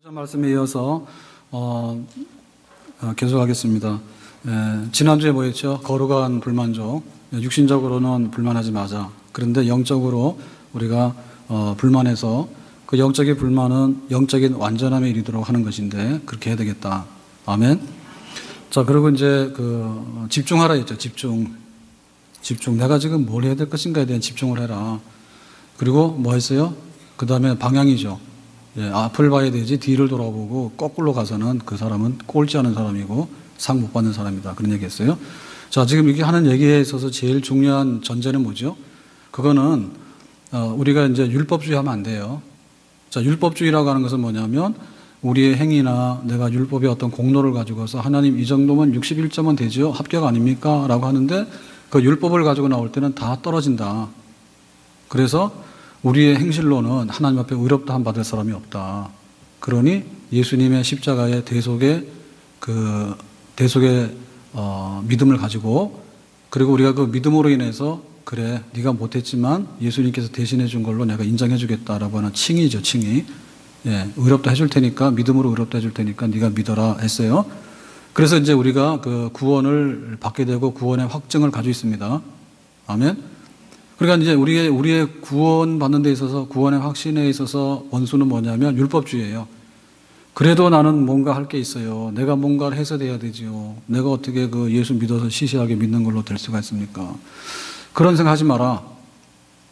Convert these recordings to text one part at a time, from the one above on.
말씀에 이어서 계속하겠습니다. 지난주에 뭐였죠? 거룩한 불만족. 육신적으로는 불만하지 마자. 그런데 영적으로 우리가 불만해서 그 영적인 불만은 영적인 완전함에 이르도록 하는 것인데 그렇게 해야 되겠다. 아멘. 자, 그리고 이제 집중하라 했죠. 집중. 내가 지금 뭘 해야 될 것인가에 대한 집중을 해라. 그리고 뭐 했어요? 그 다음에 방향이죠. 앞을 봐야 되지 뒤를 돌아보고 거꾸로 가서는 그 사람은 꼴찌 하는 사람이고 상 못 받는 사람이다. 그런 얘기 했어요. 자, 지금 이게 하는 얘기에 있어서 제일 중요한 전제는 뭐죠? 그거는, 우리가 이제 율법주의 하면 안 돼요. 자, 율법주의라고 하는 것은 뭐냐면 우리의 행위나 내가 율법의 어떤 공로를 가지고서 하나님 이 정도면 61점은 되죠? 합격 아닙니까? 라고 하는데 그 율법을 가지고 나올 때는 다 떨어진다. 그래서 우리의 행실로는 하나님 앞에 의롭다함 받을 사람이 없다. 그러니 예수님의 십자가의 대속의 믿음을 가지고, 그리고 우리가 그 믿음으로 인해서 그래 네가 못했지만 예수님께서 대신해 준 걸로 내가 인정해 주겠다라고 하는 칭의죠. 칭의. 의롭다 해줄 테니까, 믿음으로 의롭다 해줄 테니까 네가 믿어라 했어요. 그래서 이제 우리가 그 구원을 받게 되고 구원의 확증을 가지고 있습니다. 아멘. 그러니까 이제 우리의 구원 받는 데 있어서, 구원의 확신에 있어서 원수는 뭐냐면 율법주의예요. 그래도 나는 뭔가 할 게 있어요. 내가 뭔가를 해서 돼야 되지요. 내가 어떻게 그 예수 믿어서 시시하게 믿는 걸로 될 수가 있습니까? 그런 생각 하지 마라.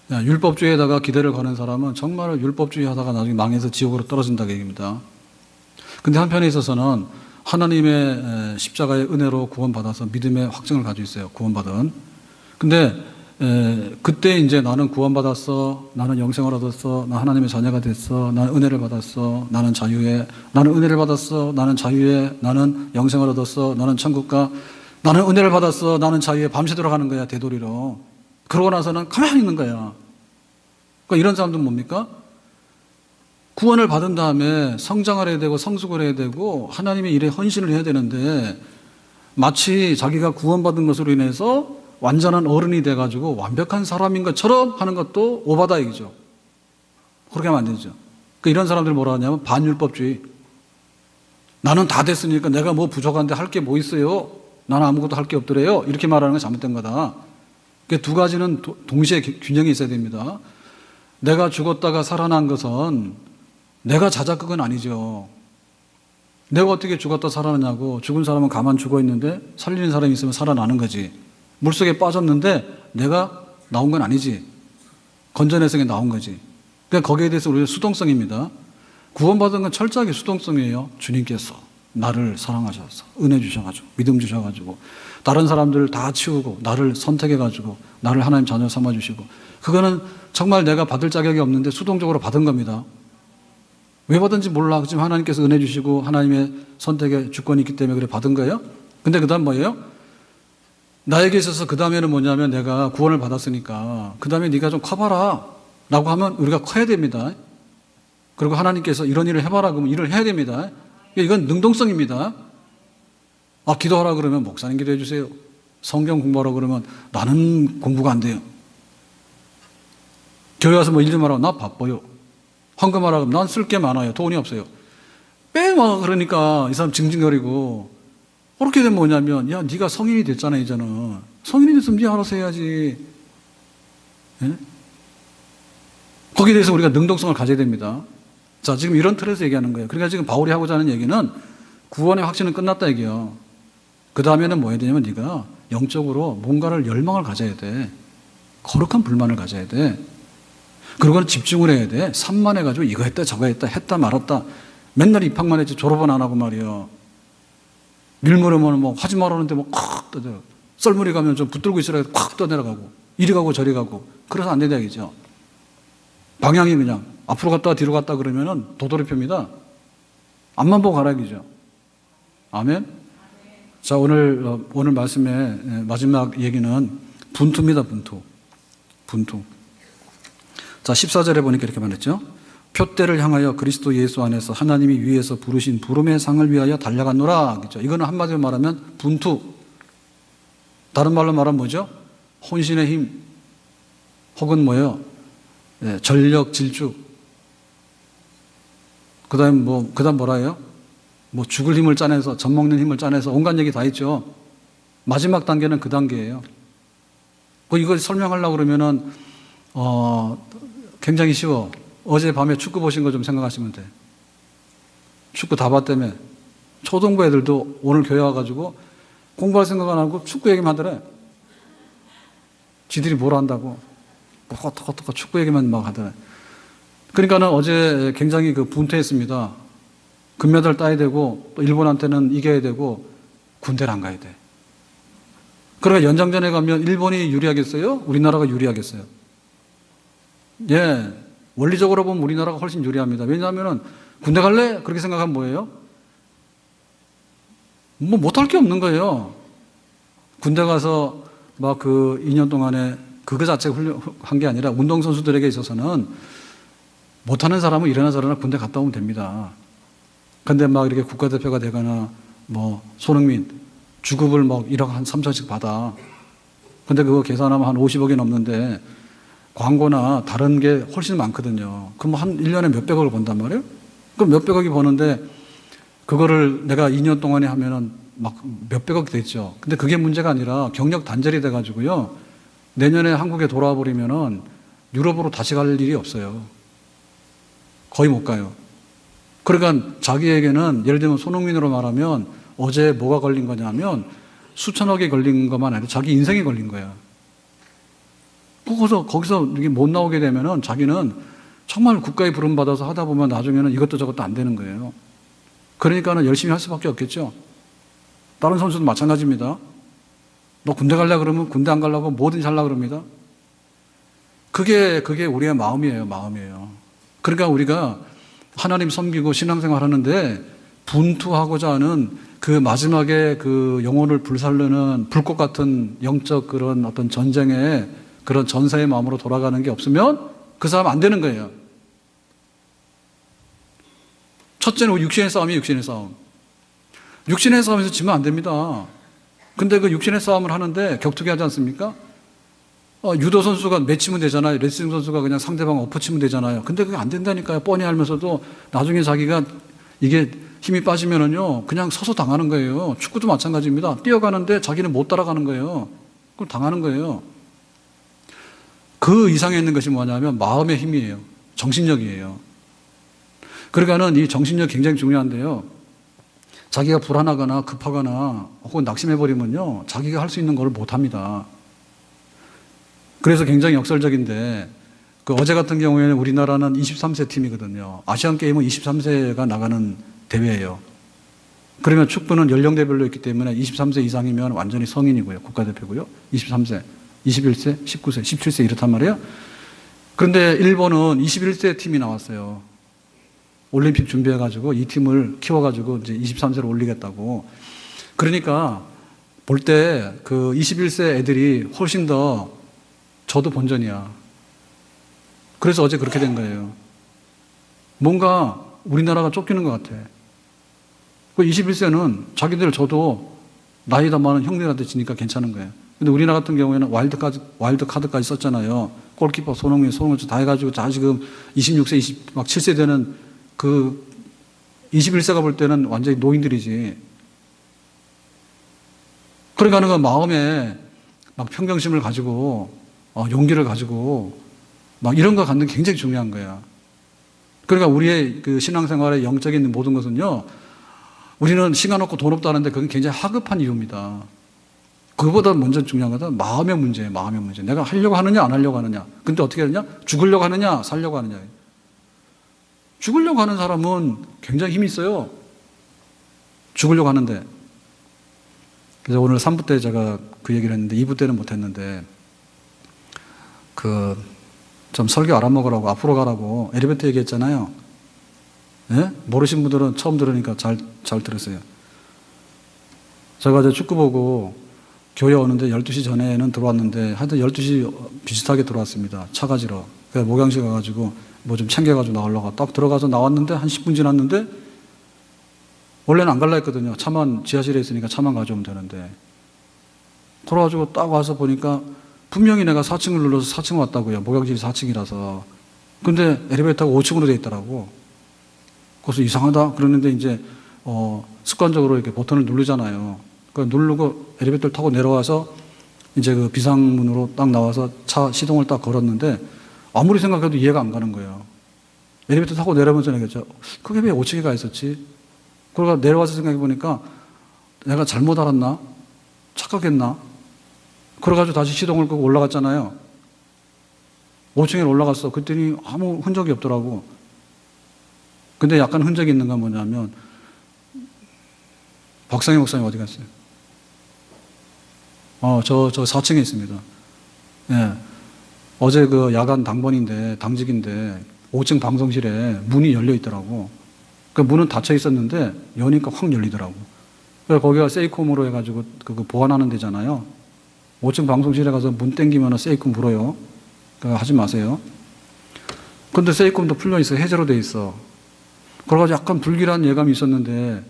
율법주의에다가 기대를 거는 사람은 정말 율법주의 하다가 나중에 망해서 지옥으로 떨어진다고 얘기입니다. 근데 한편에 있어서는 하나님의 십자가의 은혜로 구원받아서 믿음의 확증을 가지고 있어요. 구원받은. 근데 그때 이제 나는 구원받았어, 나는 영생을 얻었어, 나 하나님의 자녀가 됐어, 나는 은혜를 받았어, 나는 자유해, 나는 은혜를 받았어, 나는 자유해, 나는 영생을 얻었어, 나는 천국가, 나는 은혜를 받았어, 나는 자유해. 밤새도록 하는 거야, 되도리로. 그러고 나서는 가만히 있는 거야. 그러니까 이런 사람들은 뭡니까? 구원을 받은 다음에 성장을 해야 되고 성숙을 해야 되고 하나님의 일에 헌신을 해야 되는데 마치 자기가 구원받은 것으로 인해서 완전한 어른이 돼가지고 완벽한 사람인 것처럼 하는 것도 오바다 얘기죠. 그렇게 하면 안 되죠. 그러니까 이런 사람들 뭐라 하냐면 반율법주의. 나는 다 됐으니까 내가 뭐 부족한데 할 게 뭐 있어요? 나는 아무것도 할 게 없더래요. 이렇게 말하는 건 잘못된 거다. 그러니까 두 가지는 동시에 균형이 있어야 됩니다. 내가 죽었다가 살아난 것은 내가 자작극은 아니죠. 내가 어떻게 죽었다 살아나냐고. 죽은 사람은 가만 죽어 있는데 살리는 사람이 있으면 살아나는 거지. 물속에 빠졌는데 내가 나온 건 아니지. 건져내서 나온 거지. 그러니까 거기에 대해서 우리가 수동성입니다. 구원받은 건 철저하게 수동성이에요. 주님께서 나를 사랑하셔서 은혜 주셔가지고 믿음 주셔가지고 다른 사람들을 다 치우고 나를 선택해가지고 나를 하나님 자녀 삼아주시고, 그거는 정말 내가 받을 자격이 없는데 수동적으로 받은 겁니다. 왜 받은지 몰라. 그렇지만 하나님께서 은혜 주시고 하나님의 선택의 주권이 있기 때문에 그래 받은 거예요. 근데 그 다음 뭐예요? 나에게 있어서 그 다음에는 뭐냐면 내가 구원을 받았으니까 그 다음에 네가 좀 커봐라 라고 하면 우리가 커야 됩니다. 그리고 하나님께서 이런 일을 해봐라 그러면 일을 해야 됩니다. 이건 능동성입니다. 기도하라 그러면 목사님 기도해 주세요. 성경 공부하라 그러면 나는 공부가 안 돼요. 교회 와서 뭐 일 좀 하라고 나 바빠요. 헌금하라 그러면 난 쓸 게 많아요. 돈이 없어요. 그러니까 이 사람 징징거리고. 그렇게 되면 뭐냐면, 야, 네가 성인이 됐잖아, 이제는. 성인이 됐으면 네 알아서 해야지. 거기에 대해서 우리가 능동성을 가져야 됩니다. 자, 지금 이런 틀에서 얘기하는 거예요. 그러니까 지금 바울이 하고자 하는 얘기는 구원의 확신은 끝났다 얘기예요. 그 다음에는 뭐 해야 되냐면 네가 영적으로 뭔가를 열망을 가져야 돼. 거룩한 불만을 가져야 돼. 그리고는 집중을 해야 돼. 산만해가지고 이거 했다 저거 했다 말았다. 맨날 입학만 했지 졸업은 안 하고 말이야. 밀물으면 뭐 하지 말라는데 뭐 콱 떠들어. 썰물이 가면 좀 붙들고 있으라 해서 콱 떠내려가고 이리 가고 저리 가고. 그래서 안 된다 얘기죠. 방향이 그냥 앞으로 갔다 뒤로 갔다 그러면은 도돌이표입니다. 앞만 보고 가라 얘기죠. 아멘. 자, 오늘 말씀의 마지막 얘기는 분투입니다. 분투. 자, 14절에 보니까 이렇게 말했죠. 표대를 향하여 그리스도 예수 안에서 하나님이 위에서 부르신 부름의 상을 위하여 달려갔노라. 그죠? 이거는 한마디로 말하면 분투. 다른 말로 말하면 뭐죠? 혼신의 힘. 혹은 뭐예요? 전력 질주. 그 다음에 그 다음 뭐라 해요? 죽을 힘을 짜내서, 젖 먹는 힘을 짜내서 온갖 얘기 다 있죠. 마지막 단계는 그 단계예요. 이걸 설명하려고 그러면은, 굉장히 쉬워. 어젯밤에 축구 보신 거 좀 생각하시면 돼. 축구 다 봤다며. 초등부 애들도 오늘 교회 와가지고 공부할 생각 안 하고 축구 얘기만 하더래. 지들이 뭘 한다고. 어떡 축구 얘기만 막 하더래. 그러니까는 어제 굉장히 분투했습니다. 금메달 따야 되고, 또 일본한테는 이겨야 되고, 군대를 안 가야 돼. 그러니까 연장전에 가면 일본이 유리하겠어요? 우리나라가 유리하겠어요? 예. 원리적으로 보면 우리나라가 훨씬 유리합니다. 왜냐하면 군대 갈래? 그렇게 생각하면 뭐예요? 못할 게 없는 거예요. 군대 가서 2년 동안에 그거 자체가 훌륭한 게 아니라 운동선수들에게 있어서는 못하는 사람은 이래나 저래나 군대 갔다 오면 됩니다. 근데 이렇게 국가대표가 되거나 손흥민 주급을 1억 한 3천씩 받아. 근데 그거 계산하면 한 50억이 넘는데 광고나 다른 게 훨씬 많거든요. 그럼 한 1년에 몇백억을 번단 말이에요? 그럼 몇백억이 버는데 그거를 내가 2년 동안에 하면은 몇백억이 됐죠. 근데 그게 문제가 아니라 경력 단절이 돼가지고요. 내년에 한국에 돌아와 버리면은 유럽으로 다시 갈 일이 없어요. 거의 못 가요. 그러니까 자기에게는 예를 들면 손흥민으로 말하면 어제 뭐가 걸린 거냐면 수천억이 걸린 것만 아니라 자기 인생이 걸린 거예요. 거기서 이게 못 나오게 되면은 자기는 정말 국가에 부름받아서 하다 보면 나중에는 이것도 저것도 안 되는 거예요. 그러니까는 열심히 할 수밖에 없겠죠. 다른 선수도 마찬가지입니다. 너 군대 갈래 그러면 군대 안 가려고 뭐든지 하려고 그럽니다. 그게 우리의 마음이에요. 그러니까 우리가 하나님 섬기고 신앙생활 하는데 분투하고자 하는 그 마지막에 그 영혼을 불살르는 불꽃 같은 영적 그런 어떤 전쟁의 그런 전사의 마음으로 돌아가는 게 없으면 그 사람 안 되는 거예요. 첫째는 육신의 싸움이에요, 육신의 싸움. 육신의 싸움에서 지면 안 됩니다. 근데 그 육신의 싸움을 하는데 격투기 하지 않습니까? 유도 선수가 매치면 되잖아요. 레슬링 선수가 그냥 상대방 엎어치면 되잖아요. 근데 그게 안 된다니까요. 뻔히 알면서도 나중에 자기가 이게 힘이 빠지면은요, 그냥 서서 당하는 거예요. 축구도 마찬가지입니다. 뛰어가는데 자기는 못 따라가는 거예요. 그럼 당하는 거예요. 그 이상에 있는 것이 뭐냐면 마음의 힘이에요. 정신력이에요. 그러니까는 이 정신력 굉장히 중요한데요. 자기가 불안하거나 급하거나 혹은 낙심해버리면요, 자기가 할 수 있는 걸 못합니다. 그래서 굉장히 역설적인데, 어제 같은 경우에는 우리나라는 23세 팀이거든요. 아시안게임은 23세가 나가는 대회예요. 그러면 축구는 연령대별로 있기 때문에 23세 이상이면 완전히 성인이고요. 국가대표고요. 23세, 21세, 19세, 17세 이렇단 말이에요. 그런데 일본은 21세 팀이 나왔어요. 올림픽 준비해가지고 이 팀을 키워가지고 이제 23세로 올리겠다고. 그러니까 볼 때 그 21세 애들이 훨씬 더 저도 본전이야. 그래서 어제 그렇게 된 거예요. 뭔가 우리나라가 쫓기는 것 같아. 그 21세는 자기들 저도 나이 더 많은 형들한테 지니까 괜찮은 거예요. 근데 우리나라 같은 경우에는 와일드 카드까지 썼잖아요. 골키퍼 손흥민 다 해가지고 자 지금 26세, 7세 되는 그 21세가 볼 때는 완전히 노인들이지. 그러니까 그 마음에 평정심을 가지고 용기를 가지고 이런 거 갖는 게 굉장히 중요한 거야. 그러니까 우리의 그 신앙생활의 영적인 모든 것은요, 우리는 시간 없고 돈 없다는데 그건 굉장히 하급한 이유입니다. 그거보다 먼저 중요한 것은 마음의 문제예요. 마음의 문제. 내가 하려고 하느냐 안 하려고 하느냐. 근데 어떻게 하느냐? 죽으려고 하느냐 살려고 하느냐. 죽으려고 하는 사람은 굉장히 힘이 있어요. 죽으려고 하는데. 그래서 오늘 3부 때 제가 그 얘기를 했는데 2부 때는 못했는데 좀 설교 알아먹으라고 앞으로 가라고 엘리베이터 얘기했잖아요. 예? 모르신 분들은 처음 들으니까 잘 들으세요. 제가 이제 축구 보고 교회 오는데 12시 전에는 들어왔는데 하여튼 12시 비슷하게 들어왔습니다. 차 가지러. 그래서 목양실 가가지고 뭐 좀 챙겨가지고 나오려고 딱 들어가서 나왔는데 한 10분 지났는데 원래는 안 갈라 했거든요. 차만 지하실에 있으니까 차만 가져오면 되는데 그래가지고 딱 와서 보니까 분명히 내가 4층을 눌러서 4층 왔다고요. 목양실이 4층이라서. 근데 엘리베이터가 5층으로 돼 있더라고. 그래서 이상하다 그러는데 이제 습관적으로 이렇게 버튼을 누르잖아요. 그 누르고 엘리베이터를 타고 내려와서 이제 그 비상문으로 딱 나와서 차 시동을 딱 걸었는데 아무리 생각해도 이해가 안 가는 거예요. 엘리베이터 타고 내려오면서 얘기했죠. 그게 왜 5층에 가 있었지? 그러고 내려와서 생각해 보니까 내가 잘못 알았나? 착각했나? 그래가지고 다시 시동을 끄고 올라갔잖아요. 5층에 올라갔어. 그랬더니 아무 흔적이 없더라고. 근데 약간 흔적이 있는 건 뭐냐면 박상희 목사님 어디 갔어요? 저 4층에 있습니다. 예. 어제 그 야간 당직인데 5층 방송실에 문이 열려 있더라고. 그 문은 닫혀 있었는데 여니까 확 열리더라고. 그래서 거기가 세이콤으로 해가지고 그 보관하는 데잖아요. 5층 방송실에 가서 문 땡기면 세이콤 물어요. 그러니까 하지 마세요. 근데 세이콤도 풀려 있어. 해제로 돼 있어. 그래가지고 약간 불길한 예감이 있었는데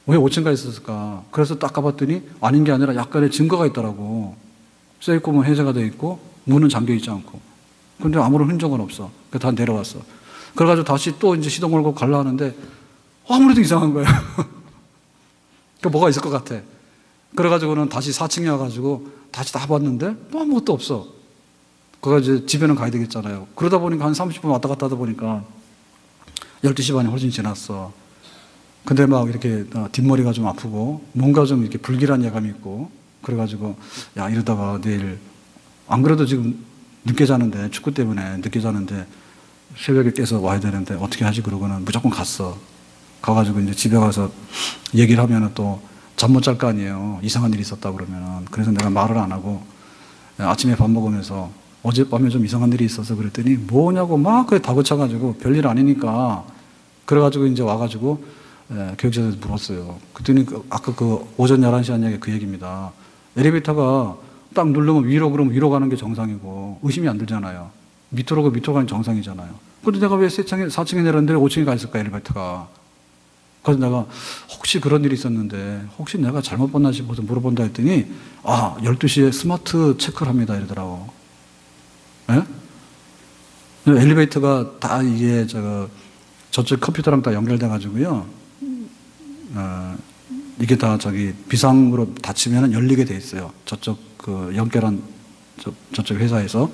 왜 5층까지 있었을까? 그래서 딱 가봤더니 아닌 게 아니라 약간의 증거가 있더라고. 세이콤은 해제가 돼 있고 문은 잠겨 있지 않고. 근데 아무런 흔적은 없어. 그래서 다 내려왔어. 그래가지고 다시 또 이제 시동 걸고 가려 하는데 아무래도 이상한 거야. 그 뭐가 있을 것 같아. 그래가지고는 다시 4층에 와가지고 다시 다 봤는데 또 아무것도 없어. 그거 이제 집에는 가야 되겠잖아요. 그러다 보니까 한 30분 왔다 갔다 하다 보니까 12시 반이 훨씬 지났어. 근데 막 이렇게 뒷머리가 좀 아프고 뭔가 좀 이렇게 불길한 예감이 있고 그래가지고 야 이러다가 내일 안 그래도 지금 늦게 자는데 축구 때문에 늦게 자는데 새벽에 깨서 와야 되는데 어떻게 하지 그러고는 무조건 갔어. 가가지고 이제 집에 가서 얘기를 하면은 또 잠 못 잘 거 아니에요. 이상한 일이 있었다 그러면은. 그래서 내가 말을 안 하고 아침에 밥 먹으면서 어젯밤에 좀 이상한 일이 있어서 그랬더니 뭐냐고 막 그래 다그쳐가지고 별일 아니니까 그래가지고 이제 와가지고 교육자한테 물었어요. 그랬더니 아까 그 오전 11시 한 얘기 그 얘기입니다. 엘리베이터가 딱 누르면 위로 그러면 위로 가는 게 정상이고 의심이 안 들잖아요. 밑으로 그 밑으로 가는 게 정상이잖아요. 근데 내가 왜 4층에 내렸는데 5층에 가 있을까 엘리베이터가. 그래서 내가 혹시 그런 일이 있었는데 혹시 내가 잘못 봤나 싶어서 물어본다 했더니 12시에 스마트 체크를 합니다 이러더라고. 예? 엘리베이터가 다 이게 저쪽 컴퓨터랑 다 연결돼 가지고요. 이게 다 비상으로 닫히면 열리게 돼 있어요. 저쪽 그 연결한 저쪽 회사에서.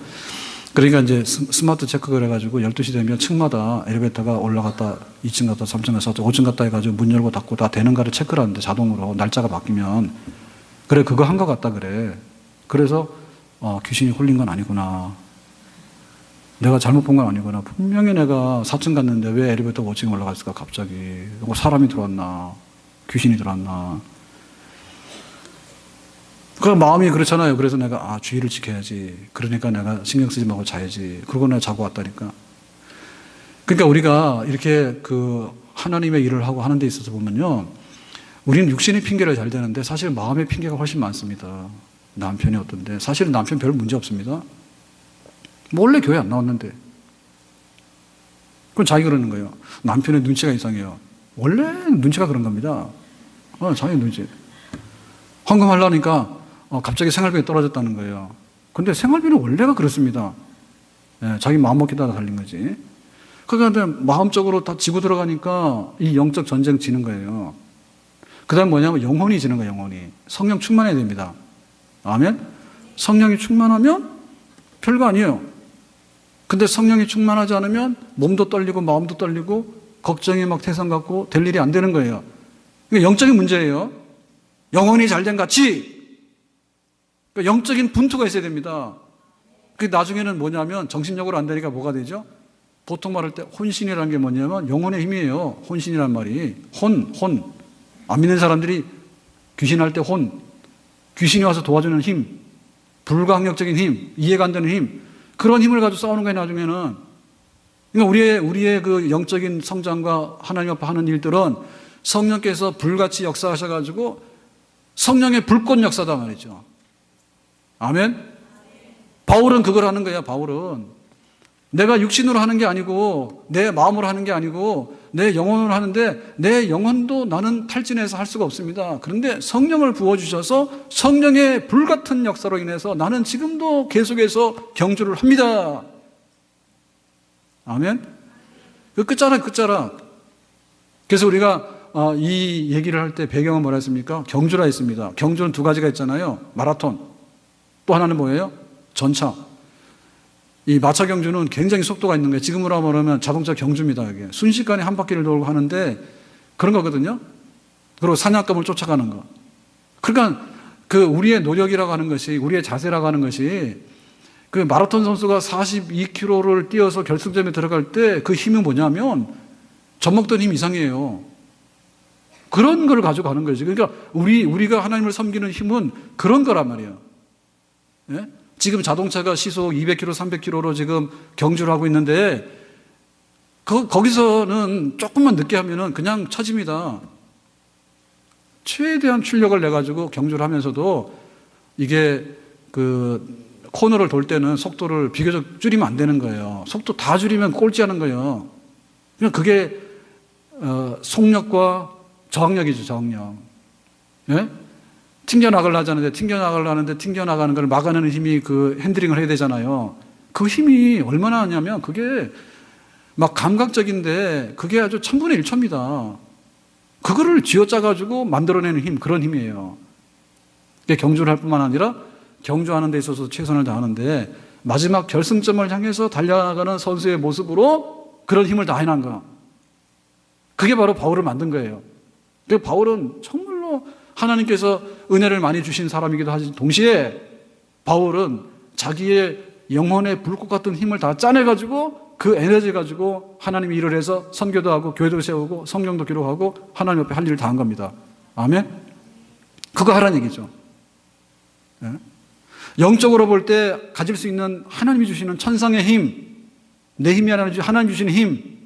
그러니까 이제 스마트 체크를 해가지고 12시 되면 층마다 엘리베이터가 올라갔다 2층 갔다 3층 갔다 5층 갔다 해가지고 문 열고 닫고 다 되는가를 체크를 하는데 자동으로 날짜가 바뀌면 그래 그거 한 것 같다 그래. 그래서 귀신이 홀린 건 아니구나. 내가 잘못 본 건 아니구나. 분명히 내가 4층 갔는데 왜 엘리베이터가 5층에 올라갔을까 갑자기. 사람이 들어왔나 귀신이 들어왔나. 그 마음이 그렇잖아요. 그래서 내가 주의를 지켜야지. 그러니까 내가 신경 쓰지 말고 자야지. 그러고 내가 자고 왔다니까. 그러니까 우리가 이렇게 그 하나님의 일을 하고 하는 데 있어서 보면요. 우리는 육신의 핑계를 잘 대는데 사실 마음의 핑계가 훨씬 많습니다. 남편이 어떤데. 사실은 남편 별 문제 없습니다. 원래 교회 안 나왔는데. 그럼 자기 그러는 거예요. 남편의 눈치가 이상해요. 원래 눈치가 그런 겁니다. 자기 눈치. 헌금하려니까 갑자기 생활비가 떨어졌다는 거예요. 근데 생활비는 원래가 그렇습니다. 자기 마음먹기 따라 달린 거지. 그런데 마음적으로 다 지고 들어가니까 이 영적 전쟁 지는 거예요. 그 다음 뭐냐면 영혼이 지는 거예요. 영혼이. 성령 충만해야 됩니다. 아멘? 성령이 충만하면 별거 아니에요. 근데 성령이 충만하지 않으면 몸도 떨리고 마음도 떨리고 걱정이 막 태산 같고 될 일이 안 되는 거예요. 이게 영적인 문제예요. 영혼이 잘된 같이 그러니까 영적인 분투가 있어야 됩니다. 그 나중에는 뭐냐면 정신력으로 안 되니까 뭐가 되죠? 보통 말할 때 혼신이라는 게 뭐냐면 영혼의 힘이에요. 혼신이란 말이 혼. 안 믿는 사람들이 귀신할 때 귀신이 와서 도와주는 힘, 불가항력적인 힘, 이해가 안 되는 힘, 그런 힘을 가지고 싸우는 거예요. 나중에는. 그러니까 우리의 그 영적인 성장과 하나님 앞에 하는 일들은 성령께서 불같이 역사하셔가지고 성령의 불꽃 역사다 말이죠. 아멘? 바울은 그걸 하는 거야. 바울은 내가 육신으로 하는 게 아니고 내 마음으로 하는 게 아니고 내 영혼으로 하는데 내 영혼도 나는 탈진해서 할 수가 없습니다. 그런데 성령을 부어주셔서 성령의 불같은 역사로 인해서 나는 지금도 계속해서 경주를 합니다. 아멘? 그 끝자락. 그래서 우리가 이 얘기를 할 때 배경은 뭐라 했습니까? 경주라 했습니다. 경주는 두 가지가 있잖아요. 마라톤. 또 하나는 뭐예요? 전차. 이 마차 경주는 굉장히 속도가 있는 거예요. 지금으로 말하면 자동차 경주입니다. 이게 순식간에 한 바퀴를 돌고 하는데 그런 거거든요. 그리고 사냥감을 쫓아가는 거. 그러니까 그 우리의 노력이라고 하는 것이, 우리의 자세라고 하는 것이, 그 마라톤 선수가 42km를 뛰어서 결승점에 들어갈 때 그 힘이 뭐냐면 젖먹던 힘 이상이에요. 그런 걸 가지고 가는 거지. 그러니까 우리가 하나님을 섬기는 힘은 그런 거란 말이에요. 예? 지금 자동차가 시속 200km, 300km로 지금 경주를 하고 있는데 거기서는 조금만 늦게 하면은 그냥 처집니다. 최대한 출력을 내가지고 경주를 하면서도 이게 그 코너를 돌 때는 속도를 비교적 줄이면 안 되는 거예요. 속도 다 줄이면 꼴찌하는 거예요. 그러니까 그게 속력과 저항력이죠, 저항력. 예? 튕겨나가려고 하는데 튕겨나가는 걸 막아내는 힘이 그 핸들링을 해야 되잖아요. 그 힘이 얼마나 하냐면 그게 막 감각적인데 그게 아주 1000분의 1초입니다. 그거를 쥐어짜가지고 만들어내는 힘, 그런 힘이에요. 그게 경주를 할 뿐만 아니라 경주하는 데 있어서 최선을 다하는데 마지막 결승점을 향해서 달려나가는 선수의 모습으로 그런 힘을 다해낸 거야. 그게 바로 바울을 만든 거예요. 바울은 정말로 하나님께서 은혜를 많이 주신 사람이기도 하지, 동시에 바울은 자기의 영혼의 불꽃 같은 힘을 다 짜내가지고 그 에너지 가지고 하나님이 일을 해서 선교도 하고 교회도 세우고 성경도 기록하고 하나님 앞에 할 일을 다 한 겁니다. 아멘? 그거 하라는 얘기죠. 예? 영적으로 볼 때 가질 수 있는 하나님이 주시는 천상의 힘, 내 힘이 아니라 하나님 주시는 힘,